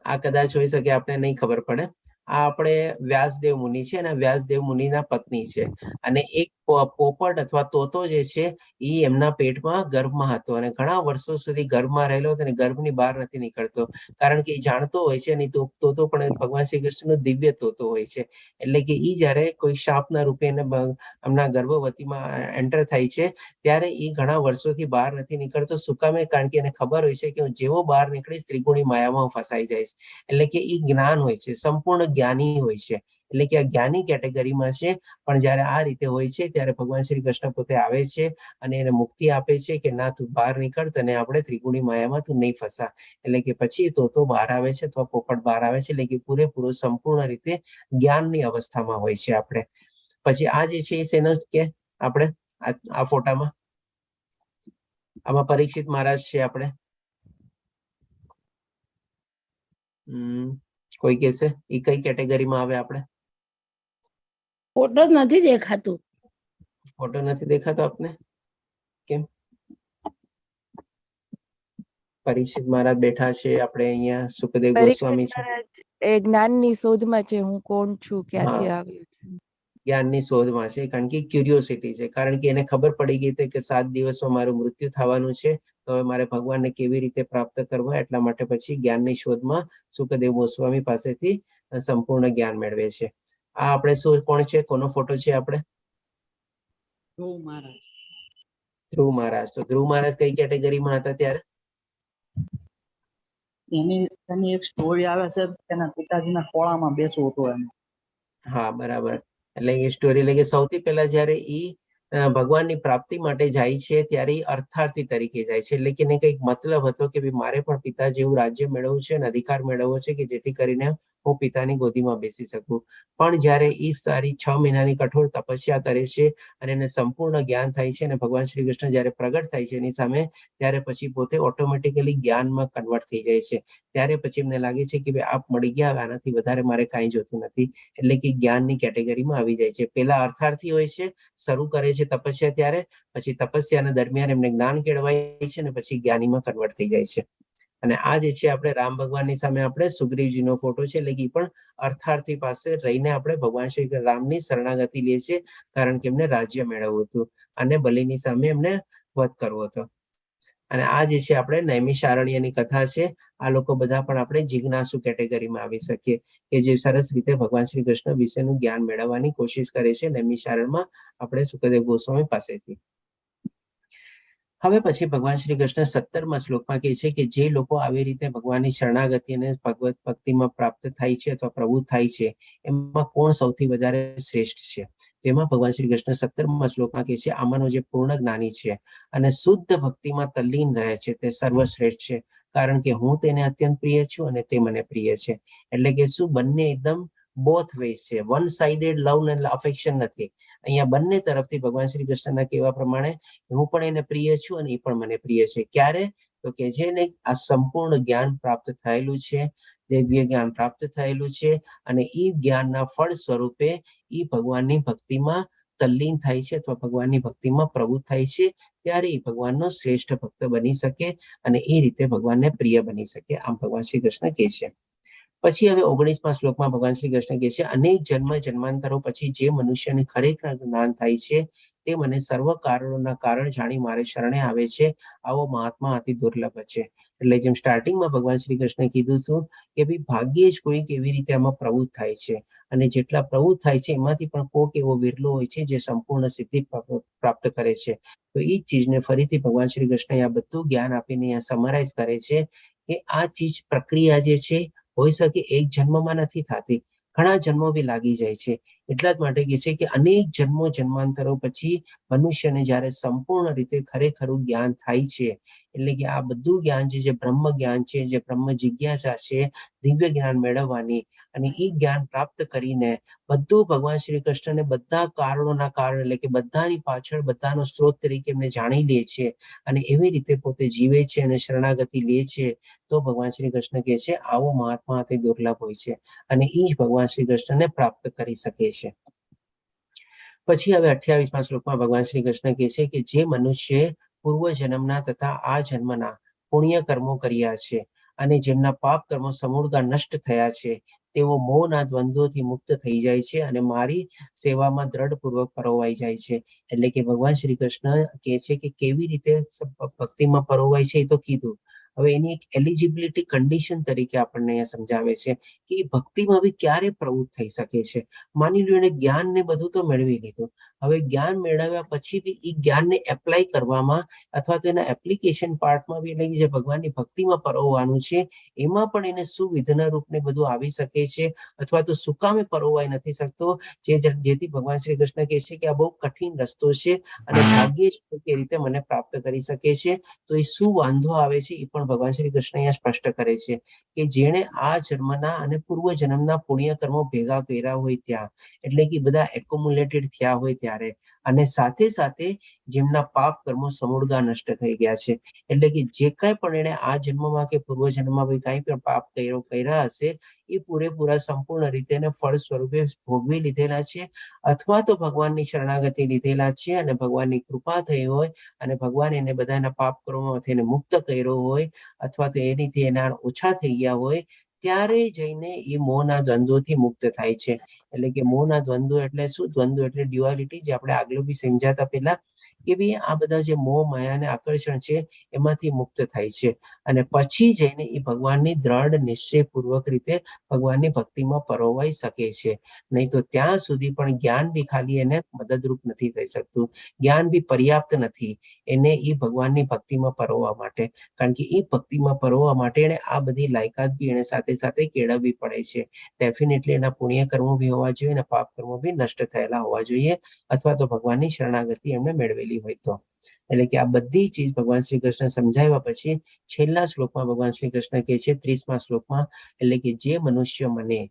આ કદાચ હોઈ શકે, આપણે નહીં ખબર પડે. આ આપણે વ્યાસદેવ મુનિ છે અને વ્યાસદેવ મુનિના પત્ની છે. અને એક પોપટ અથવા તોતો જે છે એ એમના પેટમાં ગર્ભમાં હતો અને ઘણા વર્ષો સુધી ગર્ભમાં રહેલો હતો અને ગર્ભની બહાર નથી નીકળતો, કારણ કે એ જાણતો હોય છે. અને તોતો પણ ભગવાન શ્રી કૃષ્ણનો દિવ્ય તોતો હોય છે. એટલે કે એ જયારે કોઈ શાપના રૂપે એમના ગર્ભવતીમાં એન્ટર થાય છે ત્યારે એ ઘણા વર્ષોથી બહાર નથી નીકળતો. શું કામે? કારણ કે એને ખબર હોય છે કે હું જેવો બહાર નીકળીશ ત્રિગુણી માયામાં હું ફસાઈ જઈશ. એટલે કે એ જ્ઞાન હોય છે, સંપૂર્ણ જ્ઞાની હોય છે. એટલે કે આ જ્ઞાની કેટેગરીમાં છે. પણ જયારે આ રીતે હોય છે ત્યારે ભગવાન શ્રી કૃષ્ણ પોતે આવે છે અને એને મુક્તિ આપે છે કે ના, તું બહાર નીકળ, તને આપણે ત્રિગુણી માયામાં તું નહીં ફસા. એટલે કે પછી તોતો બહાર આવે છે અથવા પોપટ બહાર આવે છે. એટલે કે પૂરેપૂરો સંપૂર્ણ રીતે જ્ઞાનની અવસ્થામાં હોય છે આપણે. પછી આ જે છે એ શેનો કે આપણે આ ફોટામાં આમાં પરીક્ષિત મહારાજ છે. આપણે કોઈ કહેશે એ કઈ કેટેગરીમાં આવે? આપણે ફોટો નથી દેખાતું. ફોટો નથી દેખાતો આપને? કેમ? પરીક્ષિત મહારાજ બેઠા છે, આપણે અહીંયા સુખદેવ ગોસ્વામી છે. એ જ્ઞાનની શોધમાં છે, હું કોણ છું, ક્યાંથી હા, આવ્યો છું. જ્ઞાનની શોધમાં છે, કારણ કે ક્યુરિયોસિટી છે. કારણ કે એને ખબર પડી ગઈ હતી કે 7 દિવસમાં મારું મૃત્યુ થવાનું છે, તો હવે મારે ભગવાનને કેવી રીતે પ્રાપ્ત કરવા, એટલા માટે પછી જ્ઞાનની શોધમાં સુખદેવ ગોસ્વામી પાસેથી સંપૂર્ણ જ્ઞાન મેળવે છે. આ આપણે શું કોણ છે? કોનો ફોટો છે? આપણે ધ્રુવ મહારાજ. ધ્રુવ મહારાજ. તો ધ્રુવ મહારાજ કઈ કેટેગરીમાં હતા ત્યારે? એની એક સ્ટોરી આવે છે, તેના પિતાજીના ખોળામાં બેસવું હતું એમ. હા, બરાબર. એટલે એ સ્ટોરી એટલે કે સૌથી પહેલા જયારે ઈ ભગવાનની પ્રાપ્તિ માટે જાય છે ત્યારે એ અર્થાર્થી તરીકે જાય છે, એટલે કે એને કંઈક મતલબ હતો કે ભાઈ મારે પણ પિતા જેવું રાજ્ય મેળવવું છે અને અધિકાર મેળવવો છે કે જેથી કરીને હું પિતાની ગોદીમાં બેસી શકું. પણ જ્યારે એ સારી 6 મહિનાની કઠોર તપસ્યા કરે છે અને એને સંપૂર્ણ જ્ઞાન થાય છે અને ભગવાન શ્રી કૃષ્ણ જ્યારે પ્રગટ થાય છે એની સામે, ત્યારે પછી પોતે ઓટોમેટિકલી જ્ઞાનમાં કન્વર્ટ થઈ જાય છે. ત્યારે પછી એમને લાગે છે કે ભાઈ આપ મળી ગયા, આનાથી વધારે મારે કાંઈ જોતું નથી, એટલે કે જ્ઞાનની કેટેગરીમાં આવી જાય છે. પેલા અર્થાર્થી હોય છે, શરૂ કરે છે તપસ્યા, ત્યારે પછી તપસ્યાના દરમિયાન એમને જ્ઞાન કેળવાય છે અને પછી જ્ઞાનીમાં કન્વર્ટ થઈ જાય છે. અને આ જે છે આપણે રામ ભગવાનની સામે આપણે સુગ્રીવજીનો ફોટો છે, એટલે કે પણ અર્થાર્થી પાસે રહીને આપણે ભગવાન શ્રી રામની શરણાગતિ લે છે, કારણ કે એમને રાજ્ય મેળવવું હતું અને બલિની સામે એમને વધ કરવો હતો. અને આ જે છે આપણે નૈમિષારણ્યની કથા છે. આ લોકો બધા પણ આપણે જિજ્ઞાસુ કેટેગરીમાં આવી શકીએ, કે જે સરસ રીતે ભગવાન શ્રી કૃષ્ણ વિશેનું જ્ઞાન મેળવવાની કોશિશ કરે છે નૈમિષારણમાં આપણે સુખદેવ ગોસ્વામી પાસેથી. હવે પછી ભગવાન શ્રી કૃષ્ણ 17મા શ્લોકમાં કહે છે કે જે લોકો આવી રીતે ભગવાનની શરણાગતિ અને ભગવત ભક્તિમાં પ્રાપ્ત થાય છે અથવા પ્રભુ થાય છે, એમાં કોણ સૌથી વધારે શ્રેષ્ઠ છે. જેમાં ભગવાન શ્રી કૃષ્ણ 17મા શ્લોકમાં કહે છે આમાંનો જે પૂર્ણ જ્ઞાની છે અને શુદ્ધ ભક્તિમાં તલ્લીન રહે છે તે સર્વશ્રેષ્ઠ છે, કારણ કે હું તેને અત્યંત પ્રિય છું અને તે મને પ્રિય છે. એટલે કે શું, બંને એકદમ બોથ વેઝ છે, વન સાઇડેડ લવ અને અફેક્શન નથી. અહીંયા બંને તરફથી ભગવાન શ્રી કૃષ્ણના કહેવા પ્રમાણે હું પણ એને પ્રિય છું અને એ પણ મને પ્રિય છે. ક્યારે? તો કે જેને આ સંપૂર્ણ જ્ઞાન પ્રાપ્ત થયેલું છે, દિવ્ય જ્ઞાન પ્રાપ્ત થયેલું છે અને એ જ્ઞાનના ફળ સ્વરૂપે એ ભગવાનની ભક્તિમાં તલ્લીન થાય છે અથવા ભગવાનની ભક્તિમાં પ્રવૃત્ત થાય છે, ત્યારે એ ભગવાનનો શ્રેષ્ઠ ભક્ત બની શકે અને એ રીતે ભગવાનને પ્રિય બની શકે, આમ ભગવાન શ્રી કૃષ્ણ કહે છે. પછી હવે 19મા શ્લોકમાં ભગવાન શ્રી કૃષ્ણ કહે છે અનેક જન્મ જન્માંતરો પછી જે મનુષ્યને ખરેખર જ્ઞાન થાય છે તે મને સર્વ કારણોના કારણ જાણી મારે શરણે આવે છે, આવો મહાત્મા અતિ દુર્લભ છે. એટલે જેમ સ્ટાર્ટિંગમાં ભગવાન શ્રી કૃષ્ણે કીધું હતું કે ભાઈ ભાગ્યે જ કોઈક એવી રીતે આમાં પ્રવૃત્ત થાય છે, અને જેટલા પ્રવૃત્ત થાય છે એમાંથી પણ કોઈક એવો વિરલો હોય છે જે સંપૂર્ણ સિદ્ધિ પ્રાપ્ત કરે છે. તો એ જ ચીજને ફરીથી ભગવાન શ્રી કૃષ્ણ આ બધું જ્ઞાન આપીને અહીંયા સમરાઇઝ કરે છે કે આ ચીજ પ્રક્રિયા જે છે હોઈ શકે એક જન્મમાં નથી થતી, ઘણા જન્મો બી લાગી જાય છે. એટલા જ માટે કહે છે કે અનેક જન્મો જન્માંતરો પછી મનુષ્યને જ્યારે સંપૂર્ણ રીતે ખરેખરું જ્ઞાન થાય છે, એટલે કે આ બધું જ્ઞાન જે બ્રહ્મ જ્ઞાન છે, જે બ્રહ્મ જિજ્ઞાસા છે, દિવ્ય જ્ઞાન મેળવવાની, અને એ જ્ઞાન પ્રાપ્ત કરીને બધું ભગવાન શ્રી કૃષ્ણને બધા કારણોના કારણ, એટલે કે બધાની પાછળ બધાનો સ્ત્રોત તરીકે એમને જાણી લે છે અને એવી રીતે પોતે જીવે છે અને શરણાગતિ લે છે, તો ભગવાન શ્રી કૃષ્ણ કહે છે આવો મહાત્મા અતિ દુર્લભ હોય છે અને એ જ ભગવાન શ્રી કૃષ્ણને પ્રાપ્ત કરી શકે છે. પછી હવે 28મા શ્લોકમાં ભગવાન શ્રી કૃષ્ણ કહે છે કે જે મનુષ્ય પૂર્વ જન્મના તથા આ જન્મના પુણ્ય કર્મો કર્યા છે અને જેમના પાપ કર્મો સમૂળગા નષ્ટ થયા છે, તેઓ મોહના દ્વંદ્વોથી મુક્ત થઈ જાય છે અને મારી સેવામાં દ્રઢપૂર્વક પરોવાઈ જાય છે. એટલે કે ભગવાન શ્રી કૃષ્ણ કહે છે કે કેવી રીતે ભક્તિમાં પરોવાય છે એ તો કીધું. હવે એની એક એલિજિબિલિટી કન્ડિશન તરીકે આપણને અહીંયા સમજાવે છે કે એ ભક્તિમાં બી ક્યારે પ્રવૃત્ત થઈ શકે છે. માની લો એને જ્ઞાન ને બધું તો મેળવી લીધું, હવે જ્ઞાન મેળવ્યા પછી બી એ જ્ઞાનને એપ્લાય કરવામાં અથવા તો એના એપ્લિકેશન પાર્ટમાં બી, એટલે જે ભગવાનની ભક્તિમાં પરોવવાનું છે એમાં પણ એને શું વિઘ્ન રૂપને બધું આવી શકે છે અથવા તો શું કામે પરોવાઈ નથી શકતો, જેથી ભગવાન શ્રી કૃષ્ણ કહે છે કે આ બહુ કઠિન રસ્તો છે અને ભાગ્યે જ એ રીતે મને પ્રાપ્ત કરી શકે છે. તો એ શું વાંધો આવે છે એ પણ ભગવાન શ્રી કૃષ્ણ અહીંયા સ્પષ્ટ કરે છે કે જેણે આ જન્મના અને પૂર્વ જન્મના પુણ્ય કર્મો ભેગા કર્યા હોય ત્યાં, એટલે કે બધા એકોમ્યુલેટેડ થયા હોય ત્યારે, અને સાથે સાથે જેમના પાપ કર્મો સમૂળગા નષ્ટ થઈ ગયા છે, એટલે કે જે કાંઈ પણ એને આ જન્મમાં કે પૂર્વ જન્મમાં કાંઈ પણ પાપ કર્યા હશે એ પૂરેપૂરા સંપૂર્ણ રીતે એને ફળ સ્વરૂપે ભોગવી લીધેલા છે, અથવા તો ભગવાનની શરણાગતિ લીધેલા છે અને ભગવાનની કૃપા થઈ હોય અને ભગવાન એને બધાના પાપ કર્મોમાંથી એને મુક્ત કર્યો હોય અથવા તો એ રીતે એના ઓછા થઈ ગયા હોય, ત્યારે જઈને એ મોહના દ્વંદ્વોથી મુક્ત થાય છે. એટલે કે મોહના દ્વંદ્વ એટલે શું? દ્વંદ્વ એટલે ડ્યુઆલિટી, જે આપણે આગળ બી સમજાતા પહેલા કે ભાઈ આ બધા જે મોહ માયા અને આકર્ષણ છે એમાંથી મુક્ત થાય છે અને પછી જઈને એ ભગવાનની દ્રઢ નિશ્ચયપૂર્વક રીતે ભગવાનની ભક્તિમાં પરોવાઈ શકે છે. નહીં તો ત્યાં સુધી પણ જ્ઞાન બી ખાલી એને મદદરૂપ નથી થઈ શકતું, જ્ઞાન બી પર્યાપ્ત નથી એને એ ભગવાનની ભક્તિમાં પરોવા માટે, કારણ કે એ ભક્તિમાં પરોવા માટે એને આ બધી લાયકાત બી એને સાથે સાથે કેળવવી પડે છે. ડેફિનેટલી એના પુણ્ય કર્મો બી હોવા હોવા જોઈએ અને પાપ કર્મો બી નષ્ટ થયેલા હોવા જોઈએ, અથવા તો ભગવાનની શરણાગતિ એમણે મેળવેલી હોય તો. એટલે કે આ બધી ચીજ ભગવાન શ્રી કૃષ્ણ સમજાવ્યા પછી છેલ્લા શ્લોકમાં ભગવાન શ્રી કૃષ્ણ કહે છે 30મા શ્લોકમાં, એટલે કે જે મનુષ્ય મને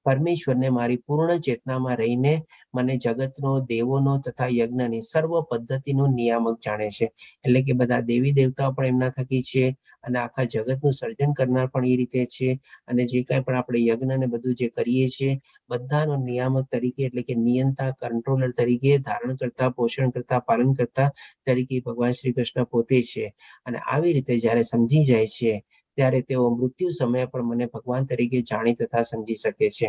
પરમેશ્વરને મારી પૂર્ણ ચેતનામાં રહીને મને જગતનો, દેવોનો તથા યજ્ઞની સર્વ પદ્ધતિનું નિયામક જાણે છે. એટલે કે બધા દેવી દેવતાઓ પણ એમના થકી છે અને આખા જગતનું સર્જન કરનાર પણ એ રીતે છે, અને જે કાંઈ પણ આપણે યજ્ઞ ને બધું જે કરીએ છીએ બધાનો નિયામક તરીકે, એટલે કે નિયંતા, કંટ્રોલર તરીકે, ધારણ કરતા, પોષણ કરતા, પાલન કરતા તરીકે ભગવાન શ્રી કૃષ્ણ પોતે છે. અને આવી રીતે જ્યારે સમજી જાય છે ત્યારે તેઓ મૃત્યુ સમયે પણ મને ભગવાન તરીકે જાણી તથા સમજી શકે છે.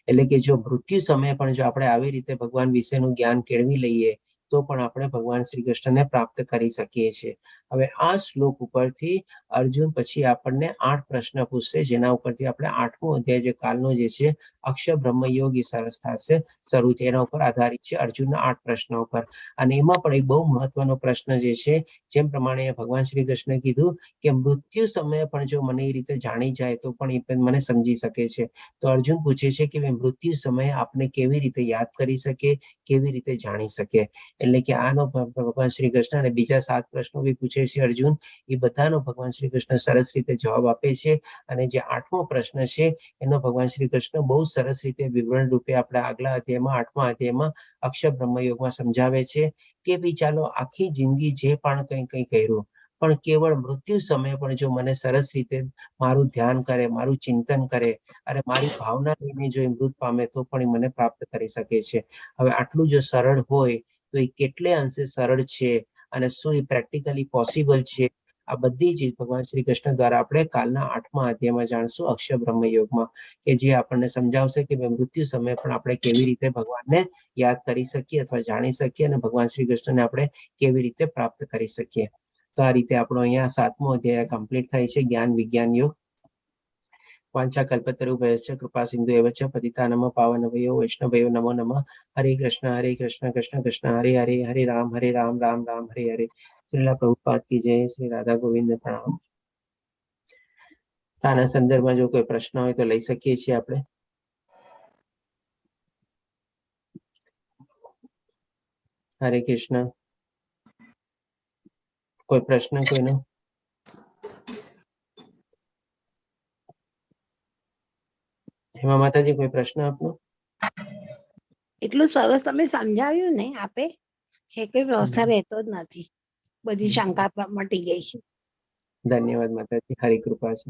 એટલે કે જો મૃત્યુ સમયે પણ જો આપણે આવી રીતે ભગવાન વિશેનું જ્ઞાન કેળવી લઈએ તો પણ આપણે ભગવાન શ્રી કૃષ્ણને પ્રાપ્ત કરી શકીએ છીએ. હવે આ શ્લોક ઉપરથી અર્જુન પછી આપણને 8 પ્રશ્ન પૂછશે, જેના ઉપરથી આપણે 8મો અધ્યાય જે કાલનો જે છે અક્ષર બ્રહ્મયોગ એ સરસ થશે શરૂ છે, એના ઉપર આધારિત છે અર્જુનના 8 પ્રશ્નો ઉપર. અને એમાં પણ એક બહુ મહત્વનો પ્રશ્ન જે છે, જેમ પ્રમાણે ભગવાન શ્રી કૃષ્ણ કીધું કે મૃત્યુ સમયે પણ જો મને એ રીતે જાણી જાય તો પણ એ મને સમજી શકે છે. તો અર્જુન પૂછે છે કે મૃત્યુ સમયે આપને કેવી રીતે યાદ કરી શકે, કેવી રીતે જાણી શકે. એટલે કે આનો ભગવાન શ્રી કૃષ્ણ અને બીજા 7 પ્રશ્નો બી પૂછે છે અર્જુન, એ બધાનો ભગવાન શ્રી કૃષ્ણ સરસ રીતે જવાબ આપે છે. અને જે 8મો પ્રશ્ન છે એનો ભગવાન શ્રી કૃષ્ણ બહુ સરસ રીતે વિવરણ રૂપે આપણે આગલા અધ્યાયમાં 8મા અધ્યાયમાં અક્ષર બ્રહ્મયોગમાં સમજાવે છે કે ભાઈ ચાલો આખી જિંદગી જે પણ કંઈ કર્યું, પણ કેવળ મૃત્યુ સમયે પણ જો મને સરસ રીતે મારું ધ્યાન કરે, મારું ચિંતન કરે અને મારી ભાવના લઈને જો એ મૃત પામે તો પણ એ મને પ્રાપ્ત કરી શકે છે. હવે આટલું જો સરળ હોય તો એ કેટલે અંશે સરળ છે અને શું એ પ્રેક્ટિકલી પોસિબલ છે, આ બધી ચીજ ભગવાન શ્રી કૃષ્ણ દ્વારા આપણે કાલના 8મા અધ્યાયમાં જાણશું અક્ષર બ્રહ્મયોગમાં, કે જે આપણને સમજાવશે કે મૃત્યુ સમયે પણ આપણે કેવી રીતે ભગવાનને યાદ કરી શકીએ અથવા જાણી શકીએ અને ભગવાન શ્રી કૃષ્ણને આપણે કેવી રીતે પ્રાપ્ત કરી શકીએ. તો આ રીતે આપણો અહીંયા 7મો અધ્યાય કમ્પ્લીટ થાય છે, જ્ઞાન વિજ્ઞાન યોગ. વાંછાકલ્પતરુભ્યશ્ચ કૃપા સિંધુ એવ ચ પતિતાનમ પાવનભયો વૈષ્ણવયો નમો નમઃ. હરે કૃષ્ણ કૃષ્ણ કૃષ્ણ હરે હરે, હરે રામ રામ રામ હરે હરે. શ્રીલા પ્રભુપાદ કી જય. શ્રી રાધા ગોવિંદ પ્રણામ. આના સંદર્ભમાં જો કોઈ પ્રશ્ન હોય તો લઈ શકીએ છીએ આપણે. હરે કૃષ્ણ. કોઈ પ્રશ્ન કોઈનો? હેમા માતાજી કોઈ પ્રશ્ન આપનો? એટલું સરસ તમે સમજાવ્યું ને આપે કે કોઈ વ્યવસ્થા રહેતો જ નથી, બધી શંકા મટી ગઈ છે. ધન્યવાદ માતાજી, હરી કૃપા છે.